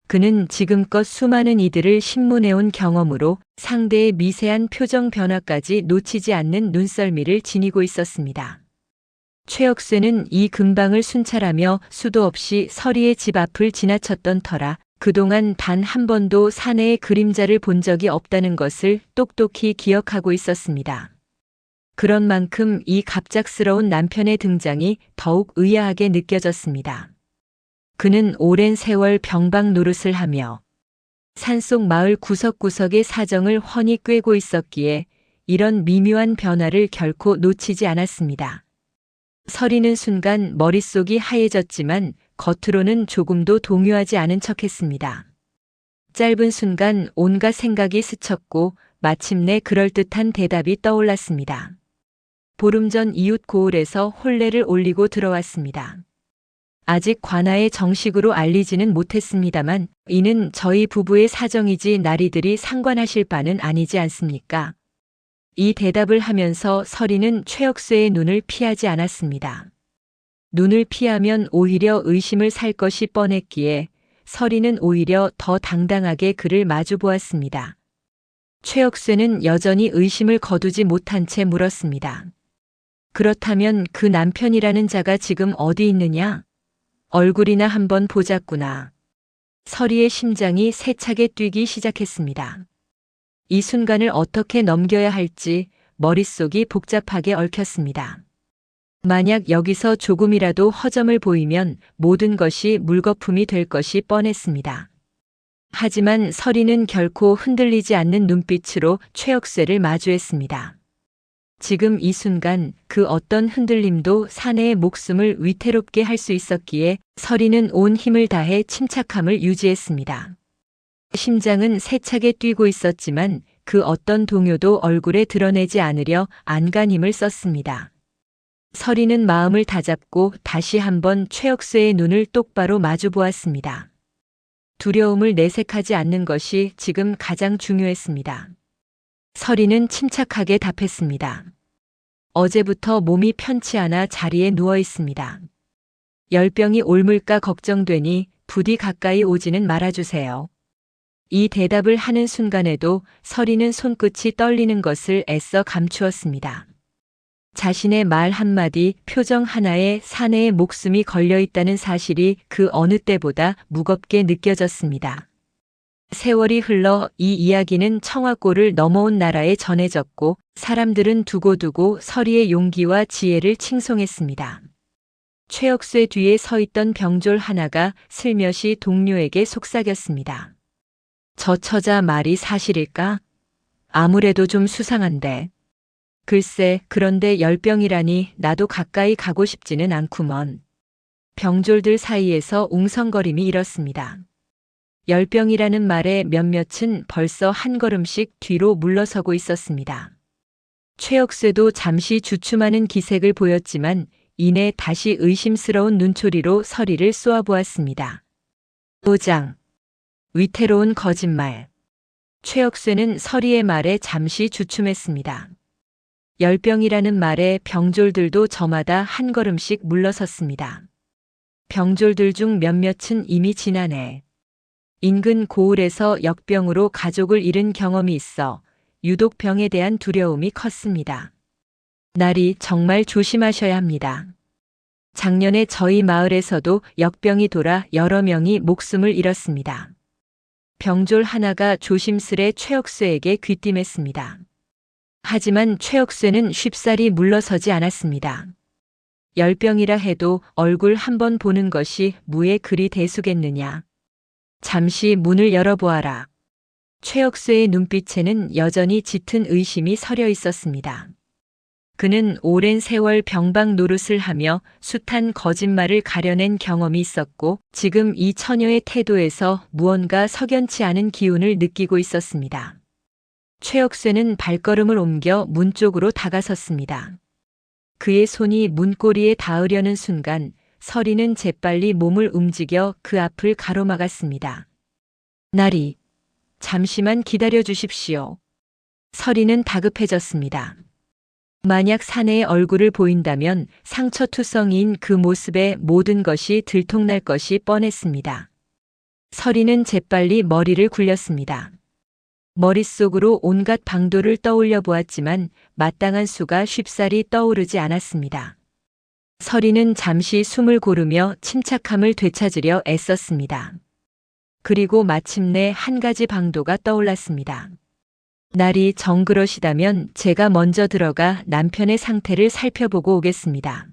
그는 지금껏 수많은 이들을 신문해온 경험으로 상대의 미세한 표정 변화까지 놓치지 않는 눈썰미를 지니고 있었습니다. 최혁수는 이 근방을 순찰하며 수도 없이 서리의 집 앞을 지나쳤던 터라 그동안 단 한 번도 사내의 그림자를 본 적이 없다는 것을 똑똑히 기억하고 있었습니다. 그런 만큼 이 갑작스러운 남편의 등장이 더욱 의아하게 느껴졌습니다. 그는 오랜 세월 병박 노릇을 하며 산속 마을 구석구석의 사정을 훤히 꿰고 있었기에 이런 미묘한 변화를 결코 놓치지 않았습니다. 서리는 순간 머릿속이 하얘졌지만 겉으로는 조금도 동요하지 않은 척했습니다. 짧은 순간 온갖 생각이 스쳤고 마침내 그럴듯한 대답이 떠올랐습니다. 보름 전 이웃 고을에서 혼례를 올리고 들어왔습니다. 아직 관아에 정식으로 알리지는 못했습니다만 이는 저희 부부의 사정이지 나리들이 상관하실 바는 아니지 않습니까? 이 대답을 하면서 서리는 최혁수의 눈을 피하지 않았습니다. 눈을 피하면 오히려 의심을 살 것이 뻔했기에 서리는 오히려 더 당당하게 그를 마주 보았습니다. 최혁수는 여전히 의심을 거두지 못한 채 물었습니다. 그렇다면 그 남편이라는 자가 지금 어디 있느냐? 얼굴이나 한번 보자꾸나. 서리의 심장이 세차게 뛰기 시작했습니다. 이 순간을 어떻게 넘겨야 할지 머릿속이 복잡하게 얽혔습니다. 만약 여기서 조금이라도 허점을 보이면 모든 것이 물거품이 될 것이 뻔했습니다. 하지만 서리는 결코 흔들리지 않는 눈빛으로 최혁수를 마주했습니다. 지금 이 순간 그 어떤 흔들림도 사내의 목숨을 위태롭게 할 수 있었기에 서리는 온 힘을 다해 침착함을 유지했습니다. 심장은 세차게 뛰고 있었지만 그 어떤 동요도 얼굴에 드러내지 않으려 안간힘을 썼습니다. 서리는 마음을 다잡고 다시 한번 최혁수의 눈을 똑바로 마주 보았습니다. 두려움을 내색하지 않는 것이 지금 가장 중요했습니다. 서리는 침착하게 답했습니다. 어제부터 몸이 편치 않아 자리에 누워 있습니다. 열병이 옮을까 걱정되니 부디 가까이 오지는 말아주세요. 이 대답을 하는 순간에도 서리는 손끝이 떨리는 것을 애써 감추었습니다. 자신의 말 한마디, 표정 하나에 사내의 목숨이 걸려 있다는 사실이 그 어느 때보다 무겁게 느껴졌습니다. 세월이 흘러 이 이야기는 청화골을 넘어온 나라에 전해졌고 사람들은 두고두고 서리의 용기와 지혜를 칭송했습니다. 최혁수의 뒤에 서 있던 병졸 하나가 슬며시 동료에게 속삭였습니다. 저 처자 말이 사실일까? 아무래도 좀 수상한데. 글쎄, 그런데 열병이라니 나도 가까이 가고 싶지는 않구먼. 병졸들 사이에서 웅성거림이 일었습니다. 열병이라는 말에 몇몇은 벌써 한 걸음씩 뒤로 물러서고 있었습니다. 최혁수도 잠시 주춤하는 기색을 보였지만 이내 다시 의심스러운 눈초리로 서리를 쏘아보았습니다. 도장. 위태로운 거짓말. 최혁수는 서리의 말에 잠시 주춤했습니다. 열병이라는 말에 병졸들도 저마다 한 걸음씩 물러섰습니다. 병졸들 중 몇몇은 이미 지난해 인근 고을에서 역병으로 가족을 잃은 경험이 있어 유독 병에 대한 두려움이 컸습니다. 날이 정말 조심하셔야 합니다. 작년에 저희 마을에서도 역병이 돌아 여러 명이 목숨을 잃었습니다. 병졸 하나가 조심스레 최혁수에게 귀띔했습니다. 하지만 최혁수는 쉽사리 물러서지 않았습니다. 열병이라 해도 얼굴 한번 보는 것이 무에 그리 대수겠느냐. 잠시 문을 열어보아라. 최혁수의 눈빛에는 여전히 짙은 의심이 서려 있었습니다. 그는 오랜 세월 병박 노릇을 하며 숱한 거짓말을 가려낸 경험이 있었고 지금 이 처녀의 태도에서 무언가 석연치 않은 기운을 느끼고 있었습니다. 최혁수는 발걸음을 옮겨 문 쪽으로 다가섰습니다. 그의 손이 문고리에 닿으려는 순간 서리는 재빨리 몸을 움직여 그 앞을 가로막았습니다. 나리, 잠시만 기다려 주십시오. 서리는 다급해졌습니다. 만약 사내의 얼굴을 보인다면 상처투성이인 그 모습에 모든 것이 들통날 것이 뻔했습니다. 서리는 재빨리 머리를 굴렸습니다. 머릿속으로 온갖 방도를 떠올려 보았지만 마땅한 수가 쉽사리 떠오르지 않았습니다. 서리는 잠시 숨을 고르며 침착함을 되찾으려 애썼습니다. 그리고 마침내 한 가지 방도가 떠올랐습니다. 날이 정그러시다면 제가 먼저 들어가 남편의 상태를 살펴보고 오겠습니다.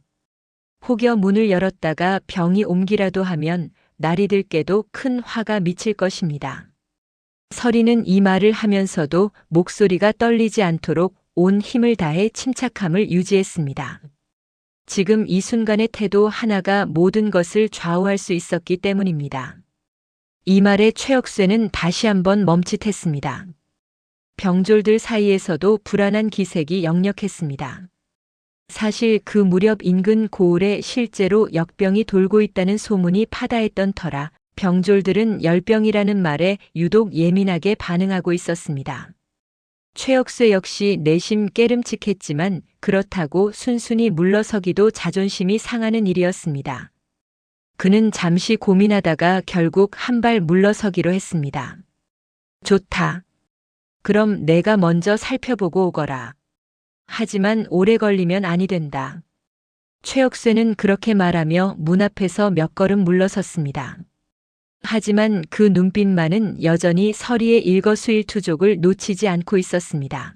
혹여 문을 열었다가 병이 옮기라도 하면 나리들께도 큰 화가 미칠 것입니다. 서리는 이 말을 하면서도 목소리가 떨리지 않도록 온 힘을 다해 침착함을 유지했습니다. 지금 이 순간의 태도 하나가 모든 것을 좌우할 수 있었기 때문입니다. 이 말에 최혁쇠는 다시 한번 멈칫했습니다. 병졸들 사이에서도 불안한 기색이 역력했습니다. 사실 그 무렵 인근 고을에 실제로 역병이 돌고 있다는 소문이 파다했던 터라 병졸들은 열병이라는 말에 유독 예민하게 반응하고 있었습니다. 최혁쇠 역시 내심 깨름칙했지만 그렇다고 순순히 물러서기도 자존심이 상하는 일이었습니다. 그는 잠시 고민하다가 결국 한 발 물러서기로 했습니다. 좋다. 그럼 내가 먼저 살펴보고 오거라. 하지만 오래 걸리면 아니 된다. 최혁쇠는 그렇게 말하며 문 앞에서 몇 걸음 물러섰습니다. 하지만 그 눈빛만은 여전히 서리의 일거수일투족을 놓치지 않고 있었습니다.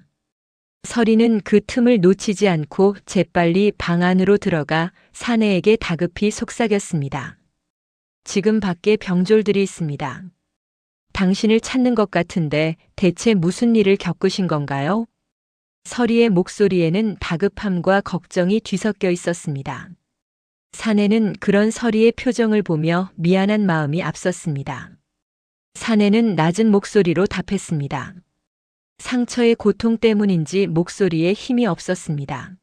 서리는 그 틈을 놓치지 않고 재빨리 방 안으로 들어가 사내에게 다급히 속삭였습니다. 지금 밖에 병졸들이 있습니다. 당신을 찾는 것 같은데 대체 무슨 일을 겪으신 건가요? 서리의 목소리에는 다급함과 걱정이 뒤섞여 있었습니다. 사내는 그런 서리의 표정을 보며 미안한 마음이 앞섰습니다. 사내는 낮은 목소리로 답했습니다. 상처의 고통 때문인지 목소리에 힘이 없었습니다.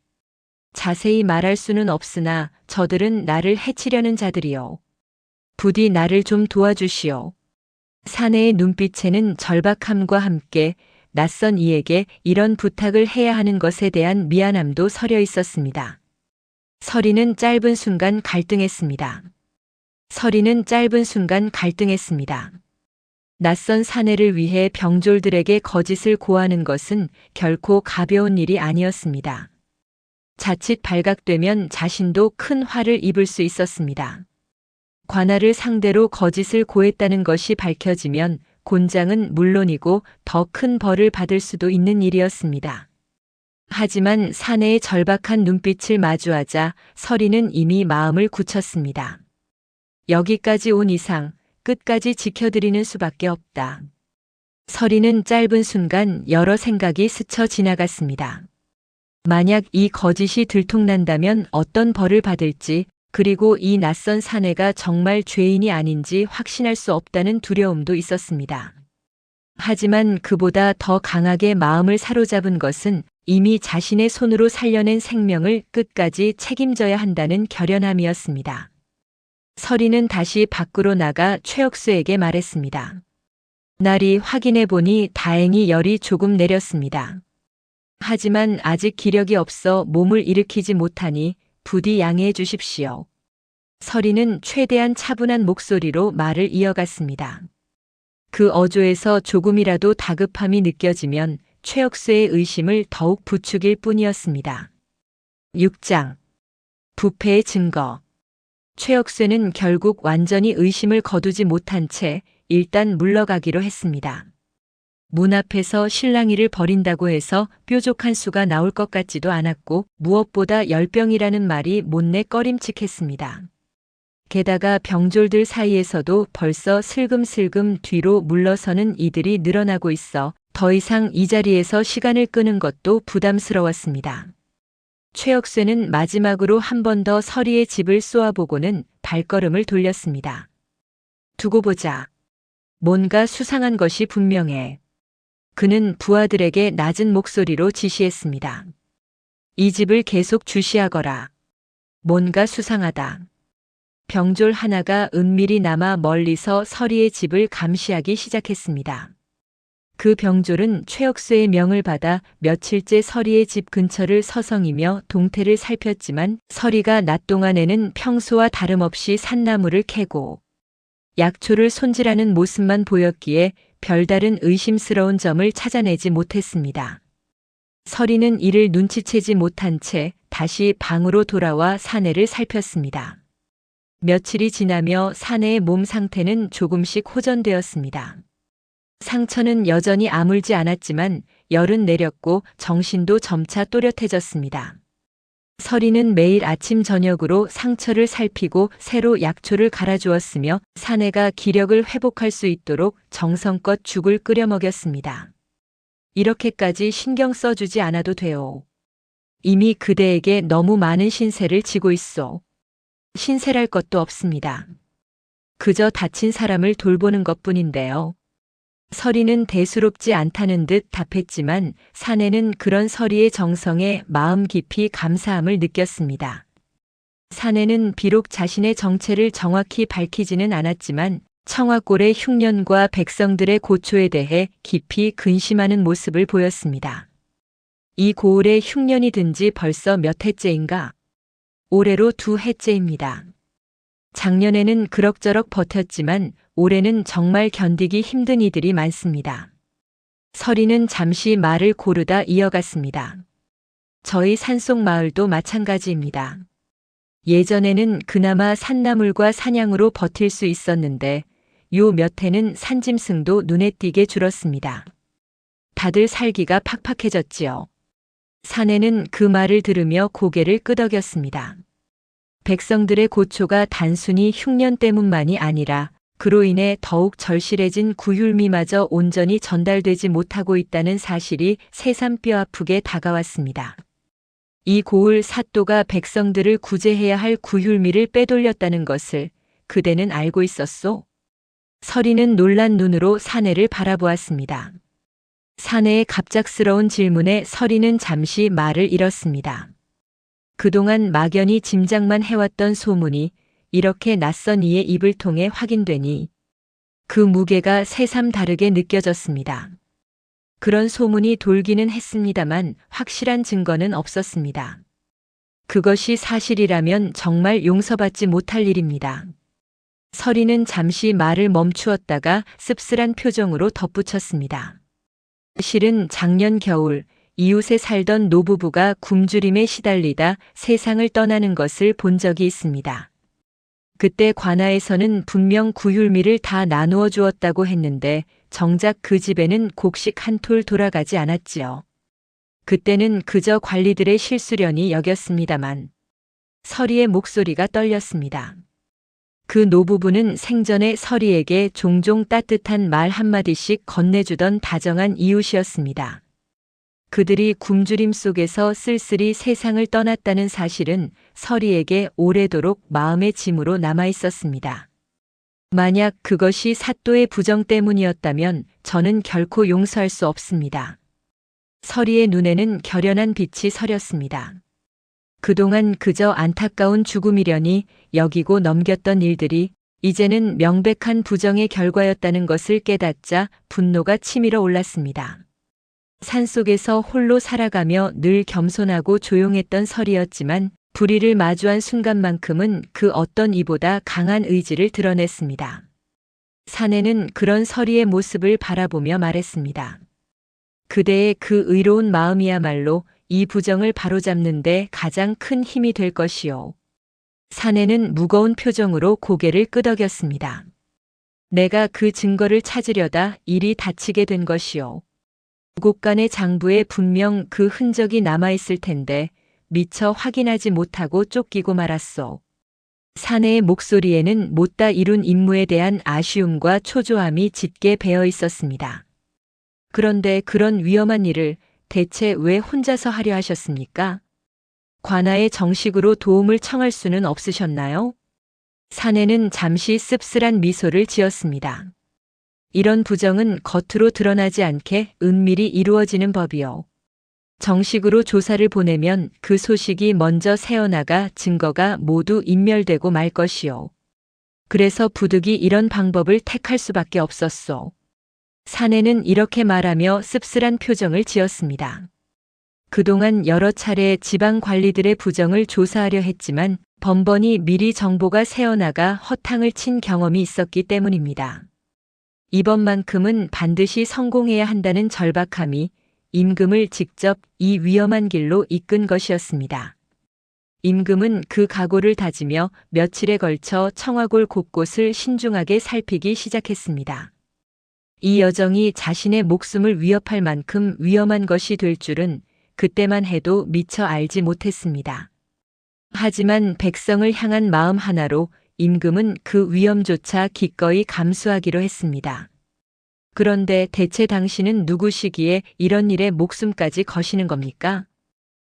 자세히 말할 수는 없으나 저들은 나를 해치려는 자들이요. 부디 나를 좀 도와주시오. 사내의 눈빛에는 절박함과 함께 낯선 이에게 이런 부탁을 해야 하는 것에 대한 미안함도 서려 있었습니다. 서리는 짧은 순간 갈등했습니다. 낯선 사내를 위해 병졸들에게 거짓을 고하는 것은 결코 가벼운 일이 아니었습니다. 자칫 발각되면 자신도 큰 화를 입을 수 있었습니다. 관아를 상대로 거짓을 고했다는 것이 밝혀지면 곤장은 물론이고 더 큰 벌을 받을 수도 있는 일이었습니다. 하지만 사내의 절박한 눈빛을 마주하자 서리는 이미 마음을 굳혔습니다. 여기까지 온 이상 끝까지 지켜드리는 수밖에 없다. 서리는 짧은 순간 여러 생각이 스쳐 지나갔습니다. 만약 이 거짓이 들통난다면 어떤 벌을 받을지, 그리고 이 낯선 사내가 정말 죄인이 아닌지 확신할 수 없다는 두려움도 있었습니다. 하지만 그보다 더 강하게 마음을 사로잡은 것은 이미 자신의 손으로 살려낸 생명을 끝까지 책임져야 한다는 결연함이었습니다. 서리는 다시 밖으로 나가 최혁수에게 말했습니다. 날이 확인해 보니 다행히 열이 조금 내렸습니다. 하지만 아직 기력이 없어 몸을 일으키지 못하니 부디 양해해 주십시오. 서리는 최대한 차분한 목소리로 말을 이어갔습니다. 그 어조에서 조금이라도 다급함이 느껴지면 최혁수의 의심을 더욱 부추길 뿐이었습니다. 6장. 부패의 증거. 최혁수는 결국 완전히 의심을 거두지 못한 채 일단 물러가기로 했습니다. 문 앞에서 실랑이를 벌인다고 해서 뾰족한 수가 나올 것 같지도 않았고 무엇보다 열병이라는 말이 못내 꺼림칙했습니다. 게다가 병졸들 사이에서도 벌써 슬금슬금 뒤로 물러서는 이들이 늘어나고 있어 더 이상 이 자리에서 시간을 끄는 것도 부담스러웠습니다. 최혁쇠는 마지막으로 한 번 더 서리의 집을 쏘아보고는 발걸음을 돌렸습니다. 두고 보자. 뭔가 수상한 것이 분명해. 그는 부하들에게 낮은 목소리로 지시했습니다. 이 집을 계속 주시하거라. 뭔가 수상하다. 병졸 하나가 은밀히 남아 멀리서 서리의 집을 감시하기 시작했습니다. 그 병졸은 최역수의 명을 받아 며칠째 서리의 집 근처를 서성이며 동태를 살폈지만 서리가 낮 동안에는 평소와 다름없이 산나무를 캐고 약초를 손질하는 모습만 보였기에 별다른 의심스러운 점을 찾아내지 못했습니다. 서리는 이를 눈치채지 못한 채 다시 방으로 돌아와 사내를 살폈습니다. 며칠이 지나며 사내의 몸 상태는 조금씩 호전되었습니다. 상처는 여전히 아물지 않았지만 열은 내렸고 정신도 점차 또렷해졌습니다. 서리는 매일 아침 저녁으로 상처를 살피고 새로 약초를 갈아주었으며 사내가 기력을 회복할 수 있도록 정성껏 죽을 끓여 먹였습니다. 이렇게까지 신경 써주지 않아도 돼요. 이미 그대에게 너무 많은 신세를 지고 있어. 신세랄 것도 없습니다. 그저 다친 사람을 돌보는 것뿐인데요. 서리는 대수롭지 않다는 듯 답했지만 사내는 그런 서리의 정성에 마음 깊이 감사함을 느꼈습니다. 사내는 비록 자신의 정체를 정확히 밝히지는 않았지만 청화골의 흉년과 백성들의 고초에 대해 깊이 근심하는 모습을 보였습니다. 이 고을에 흉년이 든 지 벌써 몇 해째인가? 올해로 2해째입니다. 작년에는 그럭저럭 버텼지만 올해는 정말 견디기 힘든 이들이 많습니다. 서리는 잠시 말을 고르다 이어갔습니다. 저희 산속 마을도 마찬가지입니다. 예전에는 그나마 산나물과 사냥으로 버틸 수 있었는데 요 몇 해는 산짐승도 눈에 띄게 줄었습니다. 다들 살기가 팍팍해졌지요. 사내는 그 말을 들으며 고개를 끄덕였습니다. 백성들의 고초가 단순히 흉년 때문만이 아니라 그로 인해 더욱 절실해진 구휼미마저 온전히 전달되지 못하고 있다는 사실이 새삼 뼈아프게 다가왔습니다. 이 고을 사또가 백성들을 구제해야 할 구휼미를 빼돌렸다는 것을 그대는 알고 있었소? 서리는 놀란 눈으로 사내를 바라보았습니다. 사내의 갑작스러운 질문에 서리는 잠시 말을 잃었습니다. 그동안 막연히 짐작만 해왔던 소문이 이렇게 낯선 이의 입을 통해 확인되니 그 무게가 새삼 다르게 느껴졌습니다. 그런 소문이 돌기는 했습니다만 확실한 증거는 없었습니다. 그것이 사실이라면 정말 용서받지 못할 일입니다. 서리는 잠시 말을 멈추었다가 씁쓸한 표정으로 덧붙였습니다. 실은 작년 겨울 이웃에 살던 노부부가 굶주림에 시달리다 세상을 떠나는 것을 본 적이 있습니다. 그때 관아에서는 분명 구휼미를 다 나누어 주었다고 했는데 정작 그 집에는 곡식 한 톨 돌아가지 않았지요. 그때는 그저 관리들의 실수련이 여겼습니다만 서리의 목소리가 떨렸습니다. 그 노부부는 생전에 서리에게 종종 따뜻한 말 한마디씩 건네주던 다정한 이웃이었습니다. 그들이 굶주림 속에서 쓸쓸히 세상을 떠났다는 사실은 서리에게 오래도록 마음의 짐으로 남아 있었습니다. 만약 그것이 사또의 부정 때문이었다면 저는 결코 용서할 수 없습니다. 서리의 눈에는 결연한 빛이 서렸습니다. 그동안 그저 안타까운 죽음이려니 여기고 넘겼던 일들이 이제는 명백한 부정의 결과였다는 것을 깨닫자 분노가 치밀어 올랐습니다. 산속에서 홀로 살아가며 늘 겸손하고 조용했던 서리였지만 불의를 마주한 순간만큼은 그 어떤 이보다 강한 의지를 드러냈습니다. 사내는 그런 서리의 모습을 바라보며 말했습니다. 그대의 그 의로운 마음이야말로 이 부정을 바로잡는 데 가장 큰 힘이 될 것이요. 사내는 무거운 표정으로 고개를 끄덕였습니다. 내가 그 증거를 찾으려다 일이 닥치게 된 것이요. 곳간의 장부에 분명 그 흔적이 남아있을 텐데 미처 확인하지 못하고 쫓기고 말았소. 사내의 목소리에는 못다 이룬 임무에 대한 아쉬움과 초조함이 짙게 배어 있었습니다. 그런데 그런 위험한 일을 대체 왜 혼자서 하려 하셨습니까? 관아의 정식으로 도움을 청할 수는 없으셨나요? 사내는 잠시 씁쓸한 미소를 지었습니다. 이런 부정은 겉으로 드러나지 않게 은밀히 이루어지는 법이요. 정식으로 조사를 보내면 그 소식이 먼저 새어나가 증거가 모두 인멸되고 말 것이요. 그래서 부득이 이런 방법을 택할 수밖에 없었소. 사내는 이렇게 말하며 씁쓸한 표정을 지었습니다. 그동안 여러 차례 지방 관리들의 부정을 조사하려 했지만 번번이 미리 정보가 새어나가 허탕을 친 경험이 있었기 때문입니다. 이번만큼은 반드시 성공해야 한다는 절박함이 임금을 직접 이 위험한 길로 이끈 것이었습니다. 임금은 그 각오를 다지며 며칠에 걸쳐 청화골 곳곳을 신중하게 살피기 시작했습니다. 이 여정이 자신의 목숨을 위협할 만큼 위험한 것이 될 줄은 그때만 해도 미처 알지 못했습니다. 하지만 백성을 향한 마음 하나로 임금은 그 위험조차 기꺼이 감수하기로 했습니다. 그런데 대체 당신은 누구시기에 이런 일에 목숨까지 거시는 겁니까?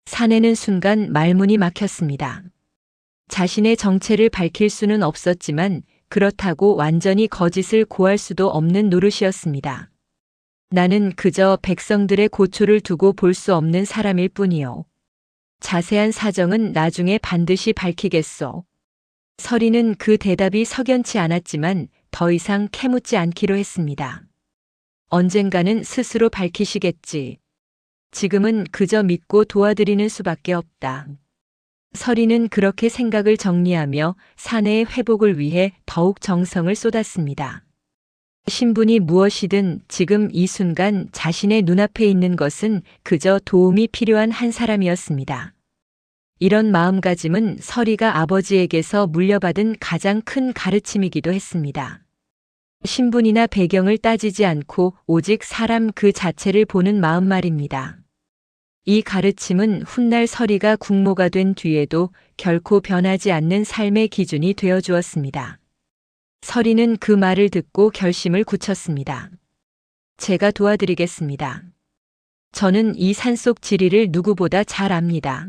사내는 순간 말문이 막혔습니다. 자신의 정체를 밝힐 수는 없었지만 그렇다고 완전히 거짓을 고할 수도 없는 노릇이었습니다. 나는 그저 백성들의 고초를 두고 볼 수 없는 사람일 뿐이요. 자세한 사정은 나중에 반드시 밝히겠소. 서리는 그 대답이 석연치 않았지만 더 이상 캐묻지 않기로 했습니다. 언젠가는 스스로 밝히시겠지. 지금은 그저 믿고 도와드리는 수밖에 없다. 서리는 그렇게 생각을 정리하며 사내의 회복을 위해 더욱 정성을 쏟았습니다. 신분이 무엇이든 지금 이 순간 자신의 눈앞에 있는 것은 그저 도움이 필요한 한 사람이었습니다. 이런 마음가짐은 서리가 아버지에게서 물려받은 가장 큰 가르침이기도 했습니다. 신분이나 배경을 따지지 않고 오직 사람 그 자체를 보는 마음 말입니다. 이 가르침은 훗날 서리가 국모가 된 뒤에도 결코 변하지 않는 삶의 기준이 되어 주었습니다. 서리는 그 말을 듣고 결심을 굳혔습니다. 제가 도와드리겠습니다. 저는 이 산속 지리를 누구보다 잘 압니다.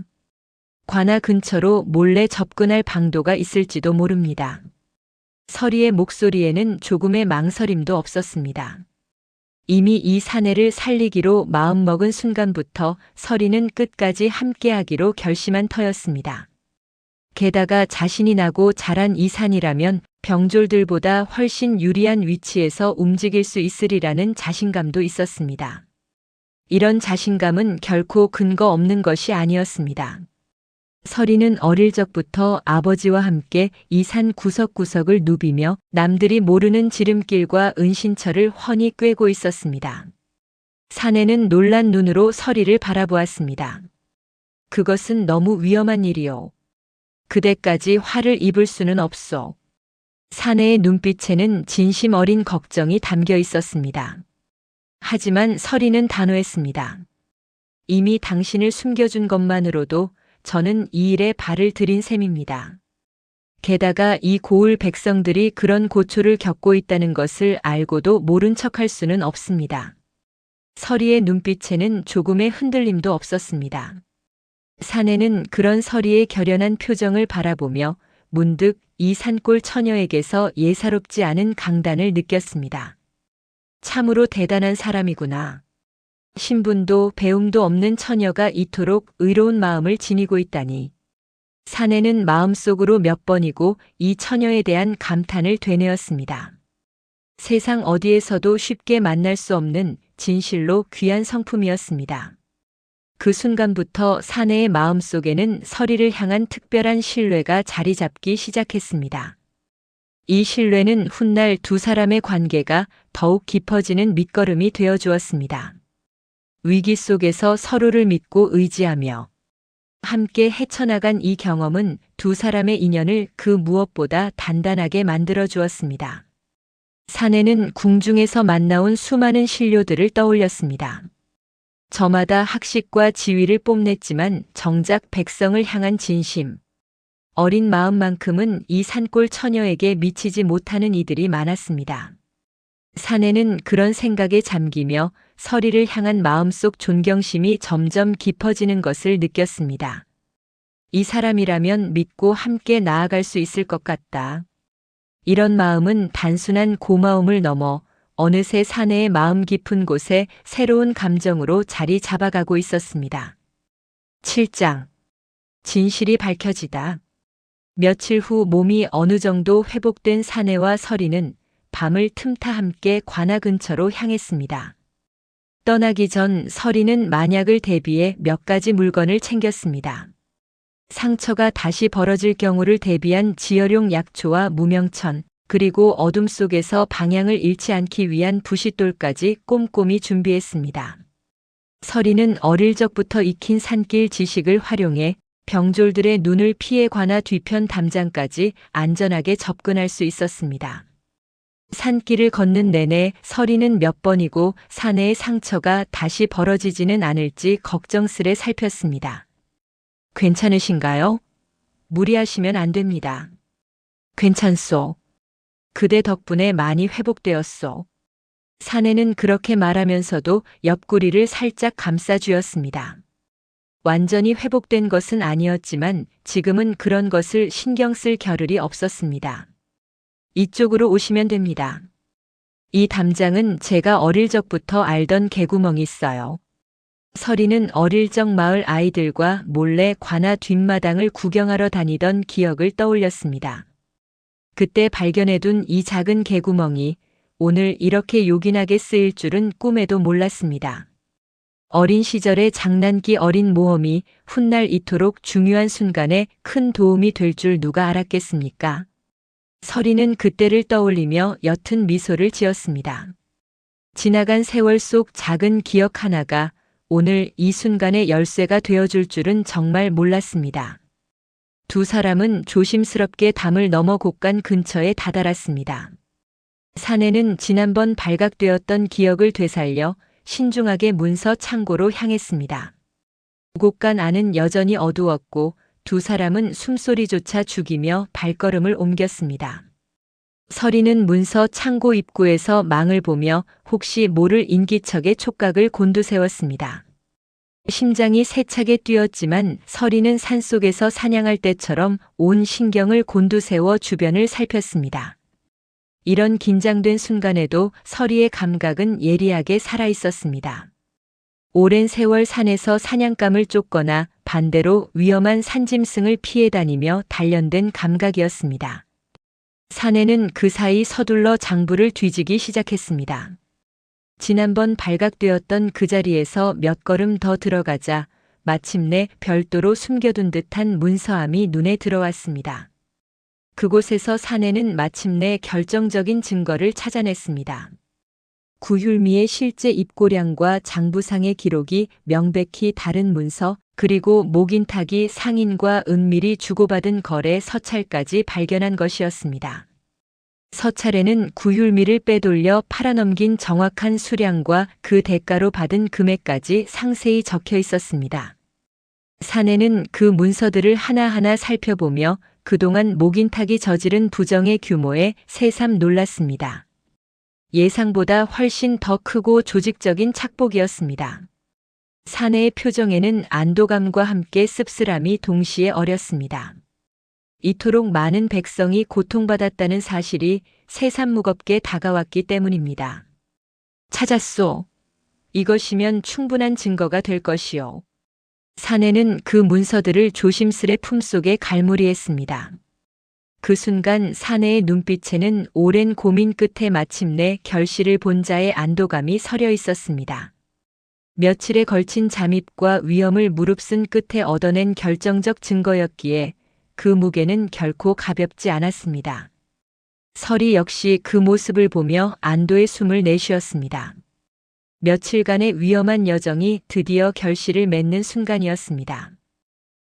관아 근처로 몰래 접근할 방도가 있을지도 모릅니다. 서리의 목소리에는 조금의 망설임도 없었습니다. 이미 이 사내를 살리기로 마음먹은 순간부터 서리는 끝까지 함께하기로 결심한 터였습니다. 게다가 자신이 나고 자란 이 산이라면 병졸들보다 훨씬 유리한 위치에서 움직일 수 있으리라는 자신감도 있었습니다. 이런 자신감은 결코 근거 없는 것이 아니었습니다. 서리는 어릴 적부터 아버지와 함께 이 산 구석구석을 누비며 남들이 모르는 지름길과 은신처를 훤히 꿰고 있었습니다. 사내는 놀란 눈으로 서리를 바라보았습니다. 그것은 너무 위험한 일이요. 그대까지 화를 입을 수는 없소. 사내의 눈빛에는 진심 어린 걱정이 담겨 있었습니다. 하지만 서리는 단호했습니다. 이미 당신을 숨겨준 것만으로도 저는 이 일에 발을 들인 셈입니다. 게다가 이 고을 백성들이 그런 고초를 겪고 있다는 것을 알고도 모른 척할 수는 없습니다. 서리의 눈빛에는 조금의 흔들림도 없었습니다. 사내는 그런 서리의 결연한 표정을 바라보며 문득 이 산골 처녀에게서 예사롭지 않은 강단을 느꼈습니다. 참으로 대단한 사람이구나. 신분도 배움도 없는 처녀가 이토록 의로운 마음을 지니고 있다니. 사내는 마음속으로 몇 번이고 이 처녀에 대한 감탄을 되뇌었습니다. 세상 어디에서도 쉽게 만날 수 없는 진실로 귀한 성품이었습니다. 그 순간부터 사내의 마음속에는 서리를 향한 특별한 신뢰가 자리 잡기 시작했습니다. 이 신뢰는 훗날 두 사람의 관계가 더욱 깊어지는 밑거름이 되어 주었습니다. 위기 속에서 서로를 믿고 의지하며 함께 헤쳐나간 이 경험은 두 사람의 인연을 그 무엇보다 단단하게 만들어 주었습니다. 사내는 궁중에서 만나온 수많은 신료들을 떠올렸습니다. 저마다 학식과 지위를 뽐냈지만 정작 백성을 향한 진심, 어린 마음만큼은 이 산골 처녀에게 미치지 못하는 이들이 많았습니다. 사내는 그런 생각에 잠기며 서리를 향한 마음속 존경심이 점점 깊어지는 것을 느꼈습니다. 이 사람이라면 믿고 함께 나아갈 수 있을 것 같다. 이런 마음은 단순한 고마움을 넘어 어느새 사내의 마음 깊은 곳에 새로운 감정으로 자리 잡아가고 있었습니다. 7장. 진실이 밝혀지다. 며칠 후 몸이 어느 정도 회복된 사내와 서리는 밤을 틈타 함께 관아 근처로 향했습니다. 떠나기 전 서리는 만약을 대비해 몇 가지 물건을 챙겼습니다. 상처가 다시 벌어질 경우를 대비한 지혈용 약초와 무명천, 그리고 어둠 속에서 방향을 잃지 않기 위한 부싯돌까지 꼼꼼히 준비했습니다. 서리는 어릴 적부터 익힌 산길 지식을 활용해 병졸들의 눈을 피해 관아 뒤편 담장까지 안전하게 접근할 수 있었습니다. 산길을 걷는 내내 서리는 몇 번이고 사내의 상처가 다시 벌어지지는 않을지 걱정스레 살폈습니다. 괜찮으신가요? 무리하시면 안 됩니다. 괜찮소. 그대 덕분에 많이 회복되었소. 사내는 그렇게 말하면서도 옆구리를 살짝 감싸주었습니다. 완전히 회복된 것은 아니었지만 지금은 그런 것을 신경 쓸 겨를이 없었습니다. 이쪽으로 오시면 됩니다. 이 담장은 제가 어릴 적부터 알던 개구멍이 있어요. 서리는 어릴 적 마을 아이들과 몰래 관아 뒷마당을 구경하러 다니던 기억을 떠올렸습니다. 그때 발견해둔 이 작은 개구멍이 오늘 이렇게 요긴하게 쓰일 줄은 꿈에도 몰랐습니다. 어린 시절의 장난기 어린 모험이 훗날 이토록 중요한 순간에 큰 도움이 될 줄 누가 알았겠습니까? 서리는 그때를 떠올리며 옅은 미소를 지었습니다. 지나간 세월 속 작은 기억 하나가 오늘 이 순간의 열쇠가 되어줄 줄은 정말 몰랐습니다. 두 사람은 조심스럽게 담을 넘어 곳간 근처에 다다랐습니다. 사내는 지난번 발각되었던 기억을 되살려 신중하게 문서 창고로 향했습니다. 곳간 안은 여전히 어두웠고 두 사람은 숨소리조차 죽이며 발걸음을 옮겼습니다. 서리는 문서 창고 입구에서 망을 보며 혹시 모를 인기척의 촉각을 곤두세웠습니다. 심장이 세차게 뛰었지만 서리는 산속에서 사냥할 때처럼 온 신경을 곤두세워 주변을 살폈습니다. 이런 긴장된 순간에도 서리의 감각은 예리하게 살아있었습니다. 오랜 세월 산에서 사냥감을 쫓거나 반대로 위험한 산짐승을 피해 다니며 단련된 감각이었습니다. 사내는 그 사이 서둘러 장부를 뒤지기 시작했습니다. 지난번 발각되었던 그 자리에서 몇 걸음 더 들어가자 마침내 별도로 숨겨둔 듯한 문서함이 눈에 들어왔습니다. 그곳에서 사내는 마침내 결정적인 증거를 찾아냈습니다. 구휼미의 실제 입고량과 장부상의 기록이 명백히 다른 문서, 그리고 목인탁이 상인과 은밀히 주고받은 거래 서찰까지 발견한 것이었습니다. 서찰에는 구휼미를 빼돌려 팔아넘긴 정확한 수량과 그 대가로 받은 금액까지 상세히 적혀 있었습니다. 사내는 그 문서들을 하나하나 살펴보며 그동안 목인탁이 저지른 부정의 규모에 새삼 놀랐습니다. 예상보다 훨씬 더 크고 조직적인 착복이었습니다. 사내의 표정에는 안도감과 함께 씁쓸함이 동시에 어렸습니다. 이토록 많은 백성이 고통받았다는 사실이 새삼 무겁게 다가왔기 때문입니다. 찾았소. 이것이면 충분한 증거가 될 것이요. 사내는 그 문서들을 조심스레 품속에 갈무리했습니다. 그 순간 사내의 눈빛에는 오랜 고민 끝에 마침내 결실을 본 자의 안도감이 서려 있었습니다. 며칠에 걸친 잠입과 위험을 무릅쓴 끝에 얻어낸 결정적 증거였기에 그 무게는 결코 가볍지 않았습니다. 서리 역시 그 모습을 보며 안도의 숨을 내쉬었습니다. 며칠간의 위험한 여정이 드디어 결실을 맺는 순간이었습니다.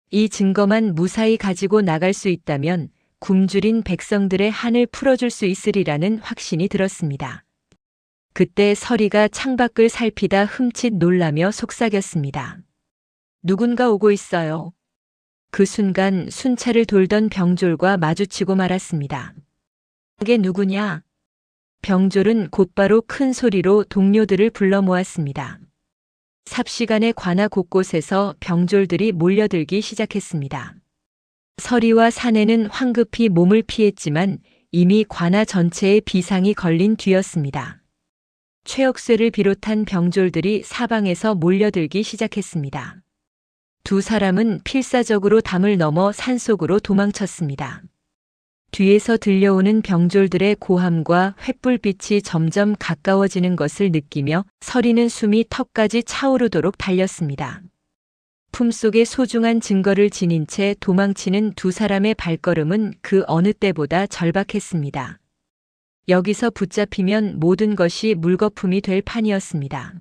이 증거만 무사히 가지고 나갈 수 있다면 굶주린 백성들의 한을 풀어줄 수 있으리라는 확신이 들었습니다. 그때 서리가 창밖을 살피다 흠칫 놀라며 속삭였습니다. 누군가 오고 있어요. 그 순간 순찰을 돌던 병졸과 마주치고 말았습니다. 그게 누구냐? 병졸은 곧바로 큰 소리로 동료들을 불러 모았습니다. 삽시간에 관아 곳곳에서 병졸들이 몰려들기 시작했습니다. 서리와 사내는 황급히 몸을 피했지만 이미 관아 전체에 비상이 걸린 뒤였습니다. 최억쇠를 비롯한 병졸들이 사방에서 몰려들기 시작했습니다. 두 사람은 필사적으로 담을 넘어 산속으로 도망쳤습니다. 뒤에서 들려오는 병졸들의 고함과 횃불빛이 점점 가까워지는 것을 느끼며 서리는 숨이 턱까지 차오르도록 달렸습니다. 품속에 소중한 증거를 지닌 채 도망치는 두 사람의 발걸음은 그 어느 때보다 절박했습니다. 여기서 붙잡히면 모든 것이 물거품이 될 판이었습니다.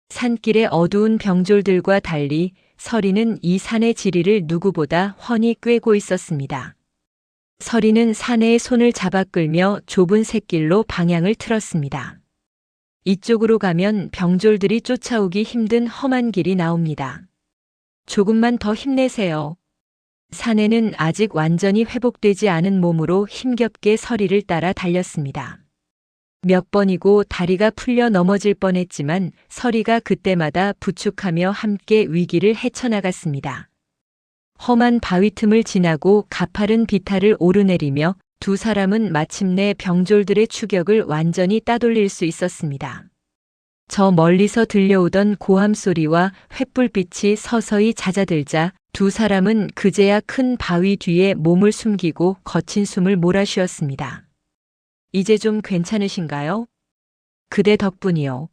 산길의 어두운 병졸들과 달리 서리는 이 산의 지리를 누구보다 훤히 꿰고 있었습니다. 서리는 사내의 손을 잡아 끌며 좁은 샛길로 방향을 틀었습니다. 이쪽으로 가면 병졸들이 쫓아오기 힘든 험한 길이 나옵니다. 조금만 더 힘내세요. 사내는 아직 완전히 회복되지 않은 몸으로 힘겹게 서리를 따라 달렸습니다. 몇 번이고 다리가 풀려 넘어질 뻔했지만 서리가 그때마다 부축하며 함께 위기를 헤쳐나갔습니다. 험한 바위 틈을 지나고 가파른 비탈을 오르내리며 두 사람은 마침내 병졸들의 추격을 완전히 따돌릴 수 있었습니다. 저 멀리서 들려오던 고함 소리와 횃불빛이 서서히 잦아들자 두 사람은 그제야 큰 바위 뒤에 몸을 숨기고 거친 숨을 몰아쉬었습니다. 이제 좀 괜찮으신가요? 그대 덕분이요.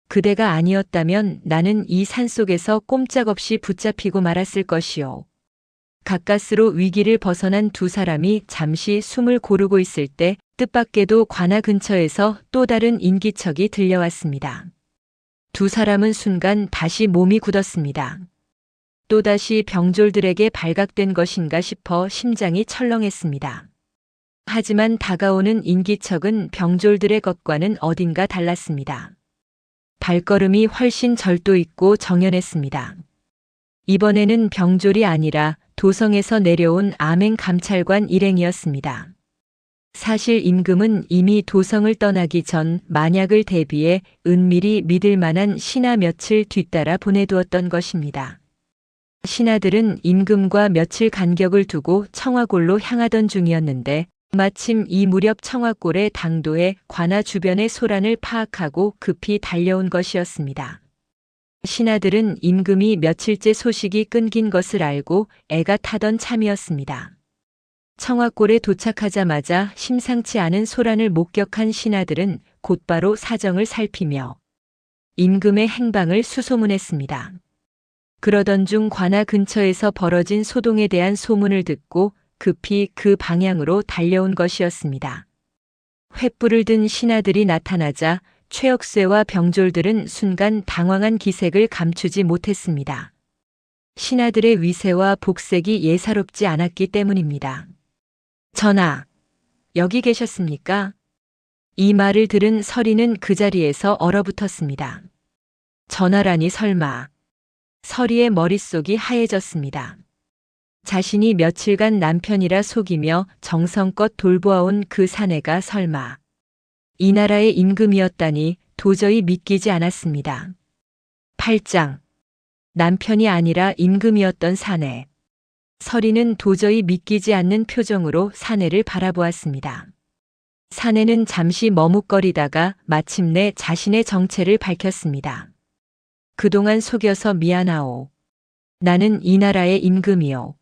그대가 아니었다면 나는 이 산속에서 꼼짝없이 붙잡히고 말았을 것이요. 가까스로 위기를 벗어난 두 사람이 잠시 숨을 고르고 있을 때 뜻밖에도 관아 근처에서 또 다른 인기척이 들려왔습니다. 두 사람은 순간 다시 몸이 굳었습니다. 또다시 병졸들에게 발각된 것인가 싶어 심장이 철렁했습니다. 하지만 다가오는 인기척은 병졸들의 것과는 어딘가 달랐습니다. 발걸음이 훨씬 절도 있고 정연했습니다. 이번에는 병졸이 아니라 도성에서 내려온 암행 감찰관 일행이었습니다. 사실 임금은 이미 도성을 떠나기 전 만약을 대비해 은밀히 믿을 만한 신하 며칠 뒤따라 보내두었던 것입니다. 신하들은 임금과 며칠 간격을 두고 청화골로 향하던 중이었는데 마침 이 무렵 청화골의 당도에 관아 주변의 소란을 파악하고 급히 달려온 것이었습니다. 신하들은 임금이 며칠째 소식이 끊긴 것을 알고 애가 타던 참이었습니다. 청화골에 도착하자마자 심상치 않은 소란을 목격한 신하들은 곧바로 사정을 살피며 임금의 행방을 수소문했습니다. 그러던 중 관아 근처에서 벌어진 소동에 대한 소문을 듣고 급히 그 방향으로 달려온 것이었습니다. 횃불을 든 신하들이 나타나자 최억쇠와 병졸들은 순간 당황한 기색을 감추지 못했습니다. 신하들의 위세와 복색이 예사롭지 않았기 때문입니다. 전하, 여기 계셨습니까? 이 말을 들은 서리는 그 자리에서 얼어붙었습니다. 전하라니 설마. 서리의 머릿속이 하얘졌습니다. 자신이 며칠간 남편이라 속이며 정성껏 돌보아온 그 사내가 설마 이 나라의 임금이었다니 도저히 믿기지 않았습니다. 8장. 남편이 아니라 임금이었던 사내. 서리는 도저히 믿기지 않는 표정으로 사내를 바라보았습니다. 사내는 잠시 머뭇거리다가 마침내 자신의 정체를 밝혔습니다. 그동안 속여서 미안하오. 나는 이 나라의 임금이요.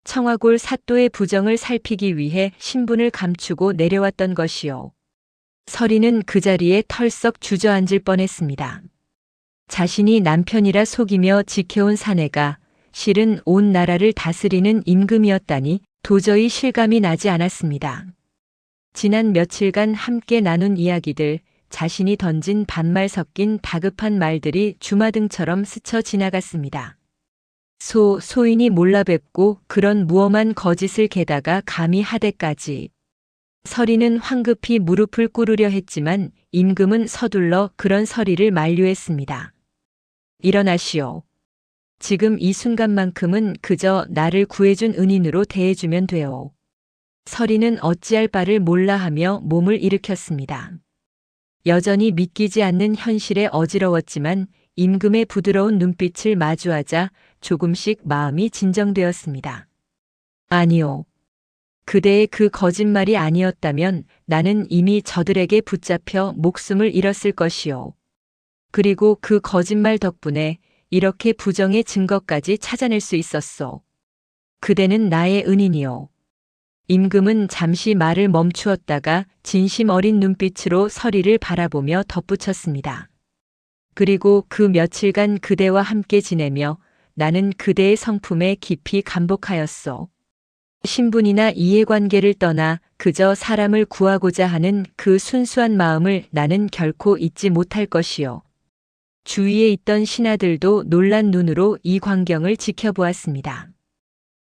청화골 사또의 부정을 살피기 위해 신분을 감추고 내려왔던 것이요. 서리는 그 자리에 털썩 주저앉을 뻔했습니다. 자신이 남편이라 속이며 지켜온 사내가 실은 온 나라를 다스리는 임금이었다니 도저히 실감이 나지 않았습니다. 지난 며칠간 함께 나눈 이야기들, 자신이 던진 반말 섞인 다급한 말들이 주마등처럼 스쳐 지나갔습니다. 소인이 몰라뵙고 그런 무엄한 거짓을 개다가 감히 하대까지. 서리는 황급히 무릎을 꿇으려 했지만 임금은 서둘러 그런 서리를 만류했습니다. 일어나시오. 지금 이 순간만큼은 그저 나를 구해준 은인으로 대해주면 돼요. 서리는 어찌할 바를 몰라 하며 몸을 일으켰습니다. 여전히 믿기지 않는 현실에 어지러웠지만 임금의 부드러운 눈빛을 마주하자 조금씩 마음이 진정되었습니다. 아니요. 그대의 그 거짓말이 아니었다면 나는 이미 저들에게 붙잡혀 목숨을 잃었을 것이요. 그리고 그 거짓말 덕분에 이렇게 부정의 증거까지 찾아낼 수 있었소. 그대는 나의 은인이요. 임금은 잠시 말을 멈추었다가 진심 어린 눈빛으로 서리를 바라보며 덧붙였습니다. 그리고 그 며칠간 그대와 함께 지내며 나는 그대의 성품에 깊이 감복하였소. 신분이나 이해관계를 떠나 그저 사람을 구하고자 하는 그 순수한 마음을 나는 결코 잊지 못할 것이요. 주위에 있던 신하들도 놀란 눈으로 이 광경을 지켜보았습니다.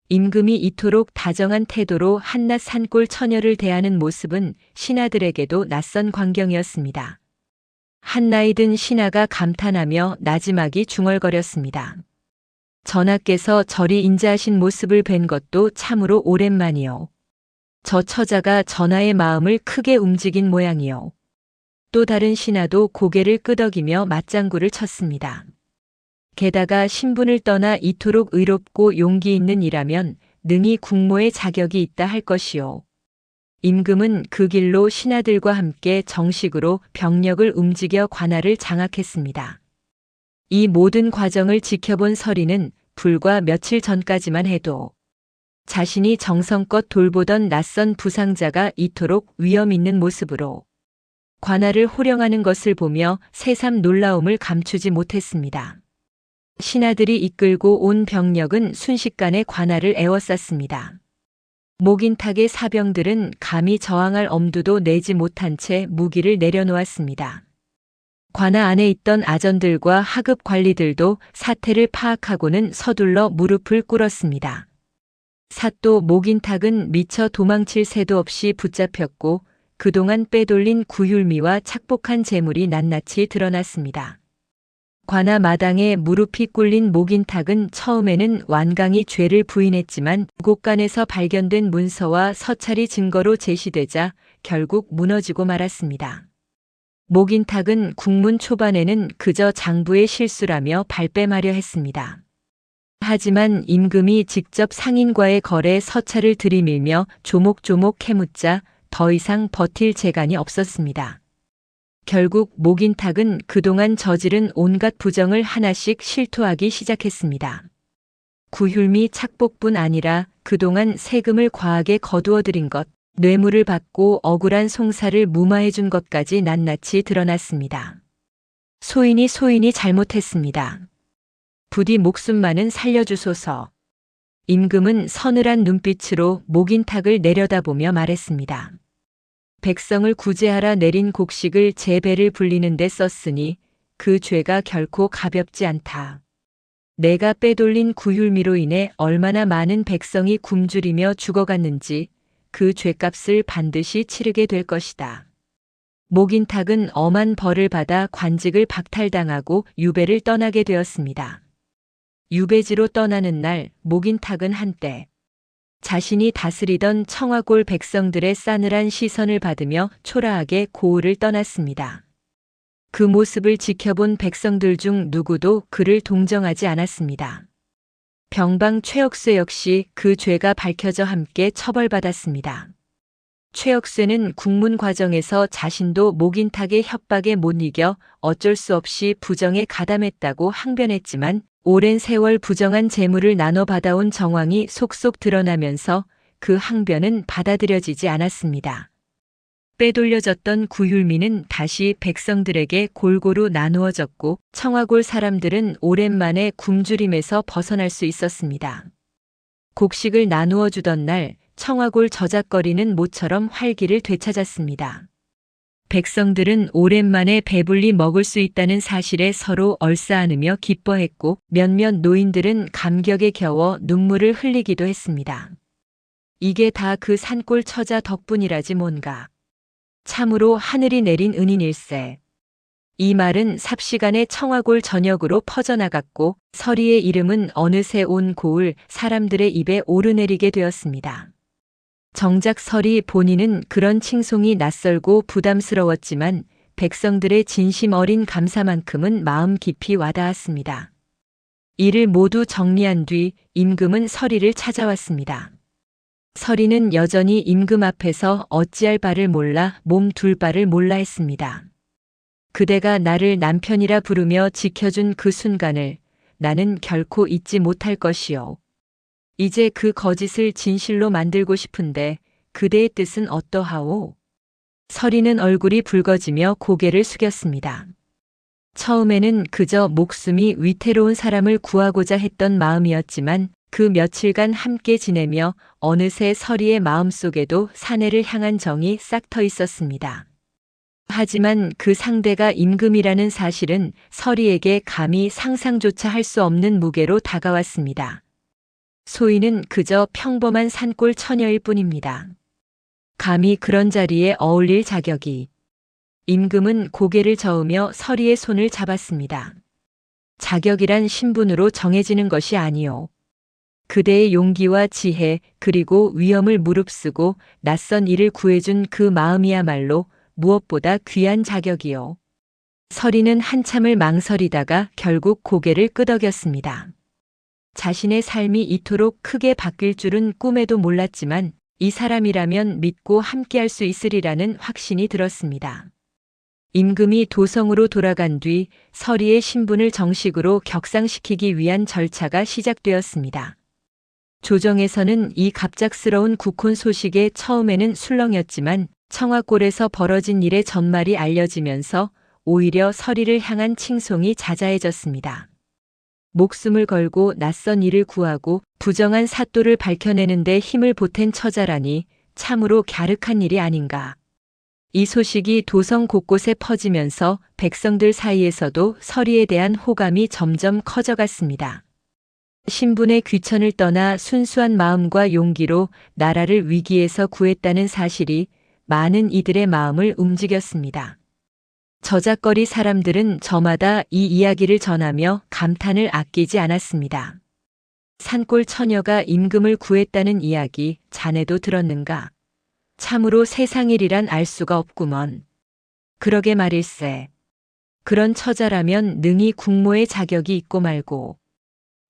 임금이 이토록 다정한 태도로 한낱 산골 처녀를 대하는 모습은 신하들에게도 낯선 광경이었습니다. 한 나이 든 신하가 감탄하며 나지막이 중얼거렸습니다. 전하께서 저리 인자하신 모습을 뵌 것도 참으로 오랜만이요. 저 처자가 전하의 마음을 크게 움직인 모양이요. 또 다른 신하도 고개를 끄덕이며 맞장구를 쳤습니다. 게다가 신분을 떠나 이토록 의롭고 용기 있는 일하면 능히 국모의 자격이 있다 할 것이요. 임금은 그 길로 신하들과 함께 정식으로 병력을 움직여 관할을 장악했습니다. 이 모든 과정을 지켜본 서리는 불과 며칠 전까지만 해도 자신이 정성껏 돌보던 낯선 부상자가 이토록 위험 있는 모습으로 관할을 호령하는 것을 보며 새삼 놀라움을 감추지 못했습니다. 신하들이 이끌고 온 병력은 순식간에 관할을 에워쌌습니다. 목인탁의 사병들은 감히 저항할 엄두도 내지 못한 채 무기를 내려놓았습니다. 관하 안에 있던 아전들과 하급 관리들도 사태를 파악하고는 서둘러 무릎을 꿇었습니다. 사또 목인탁은 미처 도망칠 새도 없이 붙잡혔고 그동안 빼돌린 구휼미와 착복한 재물이 낱낱이 드러났습니다. 관하 마당에 무릎이 꿇린 목인탁은 처음에는 완강히 죄를 부인했지만 곳간에서 발견된 문서와 서찰이 증거로 제시되자 결국 무너지고 말았습니다. 목인탁은 국문 초반에는 그저 장부의 실수라며 발뺌하려 했습니다. 하지만 임금이 직접 상인과의 거래 서찰을 들이밀며 조목조목 캐묻자 더 이상 버틸 재간이 없었습니다. 결국 목인탁은 그동안 저지른 온갖 부정을 하나씩 실토하기 시작했습니다. 구휼미 착복뿐 아니라 그동안 세금을 과하게 거두어들인 것, 뇌물을 받고 억울한 송사를 무마해준 것까지 낱낱이 드러났습니다. 소인이 잘못했습니다. 부디 목숨만은 살려주소서. 임금은 서늘한 눈빛으로 목인탁을 내려다보며 말했습니다. 백성을 구제하라 내린 곡식을 제 배를 불리는 데 썼으니 그 죄가 결코 가볍지 않다. 내가 빼돌린 구휼미로 인해 얼마나 많은 백성이 굶주리며 죽어갔는지 그 죄값을 반드시 치르게 될 것이다. 목인탁은 엄한 벌을 받아 관직을 박탈당하고 유배를 떠나게 되었습니다. 유배지로 떠나는 날 목인탁은 한때 자신이 다스리던 청화골 백성들의 싸늘한 시선을 받으며 초라하게 고을을 떠났습니다. 그 모습을 지켜본 백성들 중 누구도 그를 동정하지 않았습니다. 병방 최역쇠 역시 그 죄가 밝혀져 함께 처벌받았습니다. 최역쇠는 국문 과정에서 자신도 목인탁의 협박에 못 이겨 어쩔 수 없이 부정에 가담했다고 항변했지만 오랜 세월 부정한 재물을 나눠 받아온 정황이 속속 드러나면서 그 항변은 받아들여지지 않았습니다. 빼돌려졌던 구휼미는 다시 백성들에게 골고루 나누어졌고 청화골 사람들은 오랜만에 굶주림에서 벗어날 수 있었습니다. 곡식을 나누어 주던 날 청화골 저작거리는 모처럼 활기를 되찾았습니다. 백성들은 오랜만에 배불리 먹을 수 있다는 사실에 서로 얼싸안으며 기뻐했고 몇몇 노인들은 감격에 겨워 눈물을 흘리기도 했습니다. 이게 다 그 산골 처자 덕분이라지 뭔가. 참으로 하늘이 내린 은인일세. 이 말은 삽시간에 청화골 전역으로 퍼져나갔고 서리의 이름은 어느새 온 고을 사람들의 입에 오르내리게 되었습니다. 정작 서리 본인은 그런 칭송이 낯설고 부담스러웠지만 백성들의 진심 어린 감사만큼은 마음 깊이 와닿았습니다. 이를 모두 정리한 뒤 임금은 서리를 찾아왔습니다. 서리는 여전히 임금 앞에서 어찌할 바를 몰라 몸 둘 바를 몰라 했습니다. 그대가 나를 남편이라 부르며 지켜준 그 순간을 나는 결코 잊지 못할 것이요. 이제 그 거짓을 진실로 만들고 싶은데 그대의 뜻은 어떠하오? 서리는 얼굴이 붉어지며 고개를 숙였습니다. 처음에는 그저 목숨이 위태로운 사람을 구하고자 했던 마음이었지만 그 며칠간 함께 지내며 어느새 서리의 마음속에도 사내를 향한 정이 싹 터 있었습니다. 하지만 그 상대가 임금이라는 사실은 서리에게 감히 상상조차 할 수 없는 무게로 다가왔습니다. 소인은 그저 평범한 산골 처녀일 뿐입니다. 감히 그런 자리에 어울릴 자격이. 임금은 고개를 저으며 서리의 손을 잡았습니다. 자격이란 신분으로 정해지는 것이 아니오. 그대의 용기와 지혜 그리고 위엄을 무릅쓰고 낯선 일을 구해준 그 마음이야말로 무엇보다 귀한 자격이요. 서리는 한참을 망설이다가 결국 고개를 끄덕였습니다. 자신의 삶이 이토록 크게 바뀔 줄은 꿈에도 몰랐지만 이 사람이라면 믿고 함께할 수 있으리라는 확신이 들었습니다. 임금이 도성으로 돌아간 뒤 서리의 신분을 정식으로 격상시키기 위한 절차가 시작되었습니다. 조정에서는 이 갑작스러운 국혼 소식에 처음에는 술렁였지만 청화골에서 벌어진 일의 전말이 알려지면서 오히려 서리를 향한 칭송이 자자해졌습니다. 목숨을 걸고 낯선 일을 구하고 부정한 사또를 밝혀내는데 힘을 보탠 처자라니 참으로 갸륵한 일이 아닌가. 이 소식이 도성 곳곳에 퍼지면서 백성들 사이에서도 서리에 대한 호감이 점점 커져갔습니다. 신분의 귀천을 떠나 순수한 마음과 용기로 나라를 위기에서 구했다는 사실이 많은 이들의 마음을 움직였습니다. 저작거리 사람들은 저마다 이 이야기를 전하며 감탄을 아끼지 않았습니다. 산골 처녀가 임금을 구했다는 이야기 자네도 들었는가? 참으로 세상일이란 알 수가 없구먼. 그러게 말일세. 그런 처자라면 능히 국모의 자격이 있고 말고.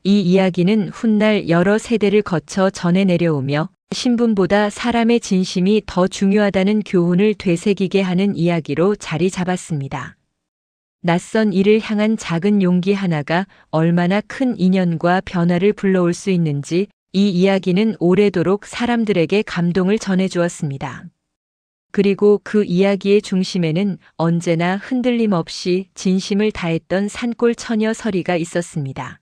이 이야기는 훗날 여러 세대를 거쳐 전해 내려오며 신분보다 사람의 진심이 더 중요하다는 교훈을 되새기게 하는 이야기로 자리 잡았습니다. 낯선 일을 향한 작은 용기 하나가 얼마나 큰 인연과 변화를 불러올 수 있는지 이 이야기는 오래도록 사람들에게 감동을 전해주었습니다. 그리고 그 이야기의 중심에는 언제나 흔들림 없이 진심을 다했던 산골 처녀 서리가 있었습니다.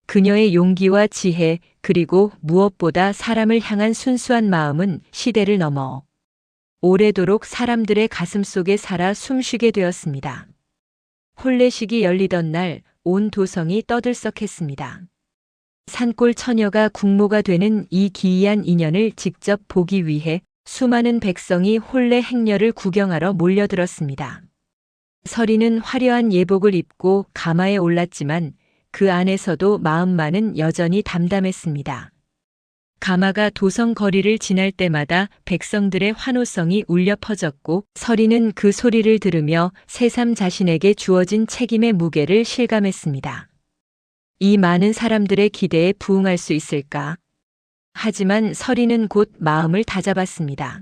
그녀의 용기와 지혜 그리고 무엇보다 사람을 향한 순수한 마음은 시대를 넘어 오래도록 사람들의 가슴 속에 살아 숨쉬게 되었습니다. 혼례식이 열리던 날 온 도성이 떠들썩했습니다. 산골 처녀가 국모가 되는 이 기이한 인연을 직접 보기 위해 수많은 백성이 혼례 행렬을 구경하러 몰려들었습니다. 서리는 화려한 예복을 입고 가마에 올랐지만 그 안에서도 마음만은 여전히 담담했습니다. 가마가 도성 거리를 지날 때마다 백성들의 환호성이 울려 퍼졌고 서리는 그 소리를 들으며 새삼 자신에게 주어진 책임의 무게를 실감했습니다. 이 많은 사람들의 기대에 부응할 수 있을까? 하지만 서리는 곧 마음을 다잡았습니다.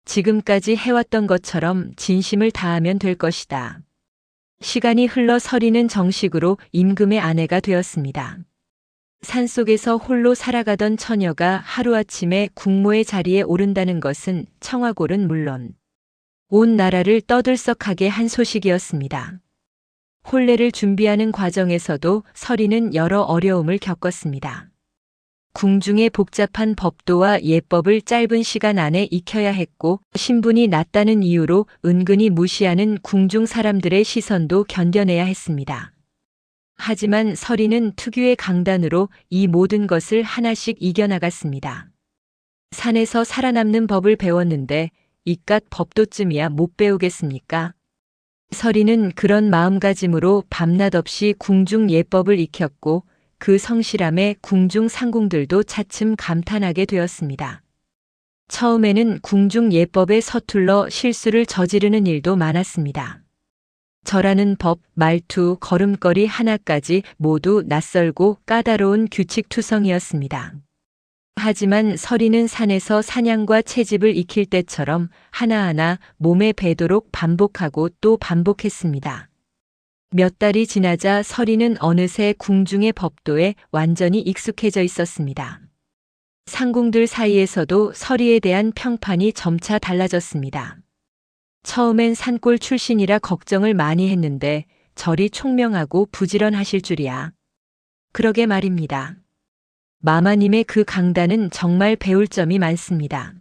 지금까지 해왔던 것처럼 진심을 다하면 될 것이다. 시간이 흘러 서리는 정식으로 임금의 아내가 되었습니다. 산속에서 홀로 살아가던 처녀가 하루아침에 국모의 자리에 오른다는 것은 청화골은 물론 온 나라를 떠들썩하게 한 소식이었습니다. 혼례를 준비하는 과정에서도 서리는 여러 어려움을 겪었습니다. 궁중의 복잡한 법도와 예법을 짧은 시간 안에 익혀야 했고 신분이 낮다는 이유로 은근히 무시하는 궁중 사람들의 시선도 견뎌내야 했습니다. 하지만 서리는 특유의 강단으로 이 모든 것을 하나씩 이겨나갔습니다. 산에서 살아남는 법을 배웠는데 이깟 법도쯤이야 못 배우겠습니까? 서리는 그런 마음가짐으로 밤낮 없이 궁중 예법을 익혔고 그 성실함에 궁중 상궁들도 차츰 감탄하게 되었습니다. 처음에는 궁중 예법에 서툴러 실수를 저지르는 일도 많았습니다. 절하는 법, 말투, 걸음걸이 하나까지 모두 낯설고 까다로운 규칙투성이었습니다. 하지만 서리는 산에서 사냥과 채집을 익힐 때처럼 하나하나 몸에 배도록 반복하고 또 반복했습니다. 몇 달이 지나자 서리는 어느새 궁중의 법도에 완전히 익숙해져 있었습니다. 상궁들 사이에서도 서리에 대한 평판이 점차 달라졌습니다. 처음엔 산골 출신이라 걱정을 많이 했는데 저리 총명하고 부지런하실 줄이야. 그러게 말입니다. 마마님의 그 강단은 정말 배울 점이 많습니다.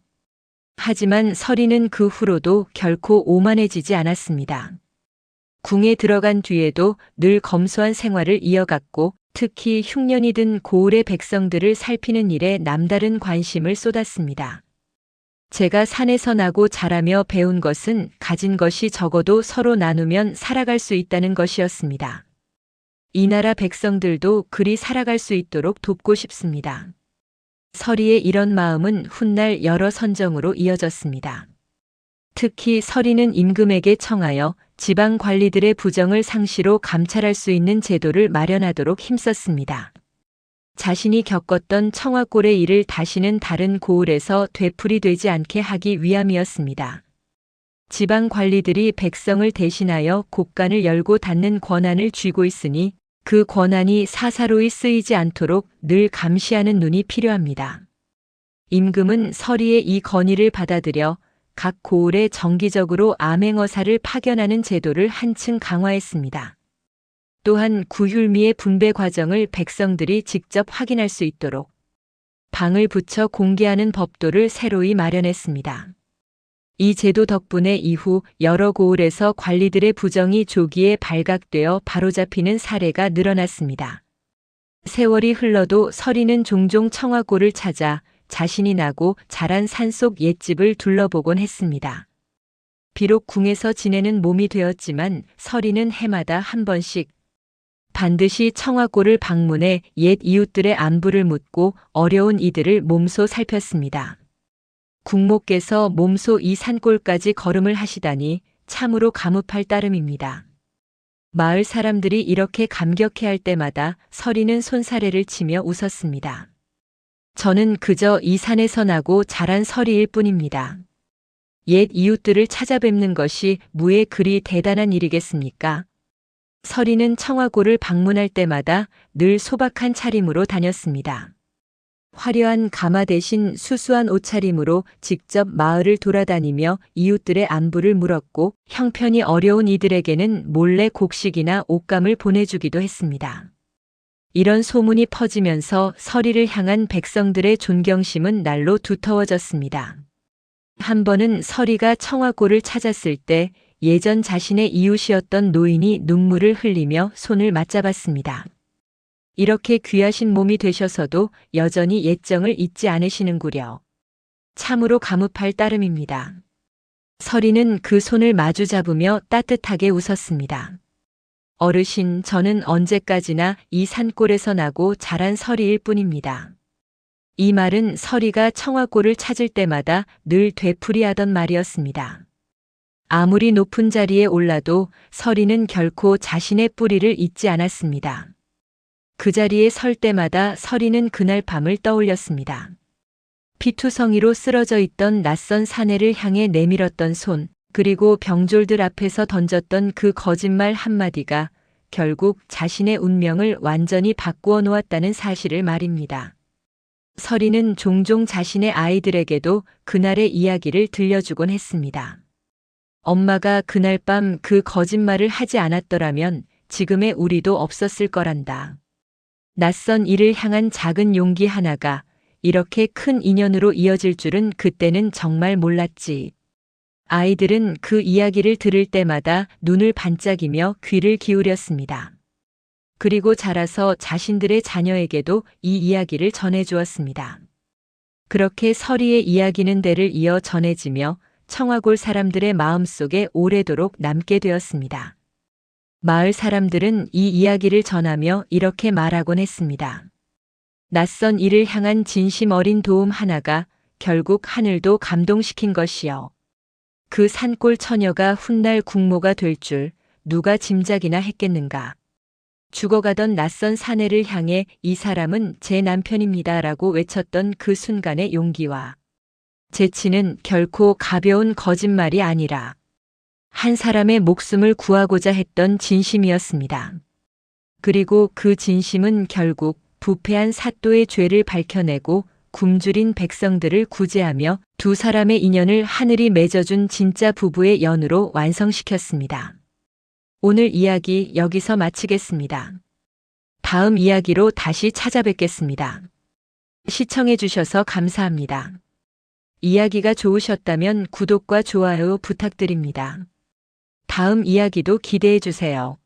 하지만 서리는 그 후로도 결코 오만해지지 않았습니다. 궁에 들어간 뒤에도 늘 검소한 생활을 이어갔고 특히 흉년이 든 고을의 백성들을 살피는 일에 남다른 관심을 쏟았습니다. 제가 산에서 나고 자라며 배운 것은 가진 것이 적어도 서로 나누면 살아갈 수 있다는 것이었습니다. 이 나라 백성들도 그리 살아갈 수 있도록 돕고 싶습니다. 서리의 이런 마음은 훗날 여러 선정으로 이어졌습니다. 특히 서리는 임금에게 청하여 지방 관리들의 부정을 상시로 감찰할 수 있는 제도를 마련하도록 힘썼습니다. 자신이 겪었던 청화골의 일을 다시는 다른 고을에서 되풀이 되지 않게 하기 위함이었습니다. 지방 관리들이 백성을 대신하여 곳간을 열고 닫는 권한을 쥐고 있으니 그 권한이 사사로이 쓰이지 않도록 늘 감시하는 눈이 필요합니다. 임금은 서리의 이 건의를 받아들여 각 고을에 정기적으로 암행어사를 파견하는 제도를 한층 강화했습니다. 또한 구휼미의 분배 과정을 백성들이 직접 확인할 수 있도록 방을 붙여 공개하는 법도를 새로이 마련했습니다. 이 제도 덕분에 이후 여러 고을에서 관리들의 부정이 조기에 발각되어 바로잡히는 사례가 늘어났습니다. 세월이 흘러도 서리는 종종 청화골을 찾아 자신이 나고 자란 산속 옛집을 둘러보곤 했습니다. 비록 궁에서 지내는 몸이 되었지만 서리는 해마다 한 번씩 반드시 청화골을 방문해 옛 이웃들의 안부를 묻고 어려운 이들을 몸소 살폈습니다. 국모께서 몸소 이 산골까지 걸음을 하시다니 참으로 감흡할 따름입니다. 마을 사람들이 이렇게 감격해할 때마다 서리는 손사래를 치며 웃었습니다. 저는 그저 이 산에서 나고 자란 서리일 뿐입니다. 옛 이웃들을 찾아뵙는 것이 무에 그리 대단한 일이겠습니까? 서리는 청화골을 방문할 때마다 늘 소박한 차림으로 다녔습니다. 화려한 가마 대신 수수한 옷차림으로 직접 마을을 돌아다니며 이웃들의 안부를 물었고 형편이 어려운 이들에게는 몰래 곡식이나 옷감을 보내주기도 했습니다. 이런 소문이 퍼지면서 서리를 향한 백성들의 존경심은 날로 두터워졌습니다. 한 번은 서리가 청화골을 찾았을 때 예전 자신의 이웃이었던 노인이 눈물을 흘리며 손을 맞잡았습니다. 이렇게 귀하신 몸이 되셔서도 여전히 옛정을 잊지 않으시는구려. 참으로 감흡할 따름입니다. 서리는 그 손을 마주 잡으며 따뜻하게 웃었습니다. 어르신, 저는 언제까지나 이 산골에서 나고 자란 서리일 뿐입니다. 이 말은 서리가 청화골을 찾을 때마다 늘 되풀이하던 말이었습니다. 아무리 높은 자리에 올라도 서리는 결코 자신의 뿌리를 잊지 않았습니다. 그 자리에 설 때마다 서리는 그날 밤을 떠올렸습니다. 피투성이로 쓰러져 있던 낯선 사내를 향해 내밀었던 손, 그리고 병졸들 앞에서 던졌던 그 거짓말 한마디가 결국 자신의 운명을 완전히 바꾸어 놓았다는 사실을 말입니다. 서리는 종종 자신의 아이들에게도 그날의 이야기를 들려주곤 했습니다. 엄마가 그날 밤 그 거짓말을 하지 않았더라면 지금의 우리도 없었을 거란다. 낯선 이를 향한 작은 용기 하나가 이렇게 큰 인연으로 이어질 줄은 그때는 정말 몰랐지. 아이들은 그 이야기를 들을 때마다 눈을 반짝이며 귀를 기울였습니다. 그리고 자라서 자신들의 자녀에게도 이 이야기를 전해주었습니다. 그렇게 서리의 이야기는 대를 이어 전해지며 청화골 사람들의 마음속에 오래도록 남게 되었습니다. 마을 사람들은 이 이야기를 전하며 이렇게 말하곤 했습니다. 낯선 이를 향한 진심 어린 도움 하나가 결국 하늘도 감동시킨 것이요. 그 산골 처녀가 훗날 국모가 될 줄 누가 짐작이나 했겠는가. 죽어가던 낯선 사내를 향해 이 사람은 제 남편입니다 라고 외쳤던 그 순간의 용기와 재치는 결코 가벼운 거짓말이 아니라 한 사람의 목숨을 구하고자 했던 진심이었습니다. 그리고 그 진심은 결국 부패한 사또의 죄를 밝혀내고 굶주린 백성들을 구제하며 두 사람의 인연을 하늘이 맺어준 진짜 부부의 연으로 완성시켰습니다. 오늘 이야기 여기서 마치겠습니다. 다음 이야기로 다시 찾아뵙겠습니다. 시청해주셔서 감사합니다. 이야기가 좋으셨다면 구독과 좋아요 부탁드립니다. 다음 이야기도 기대해주세요.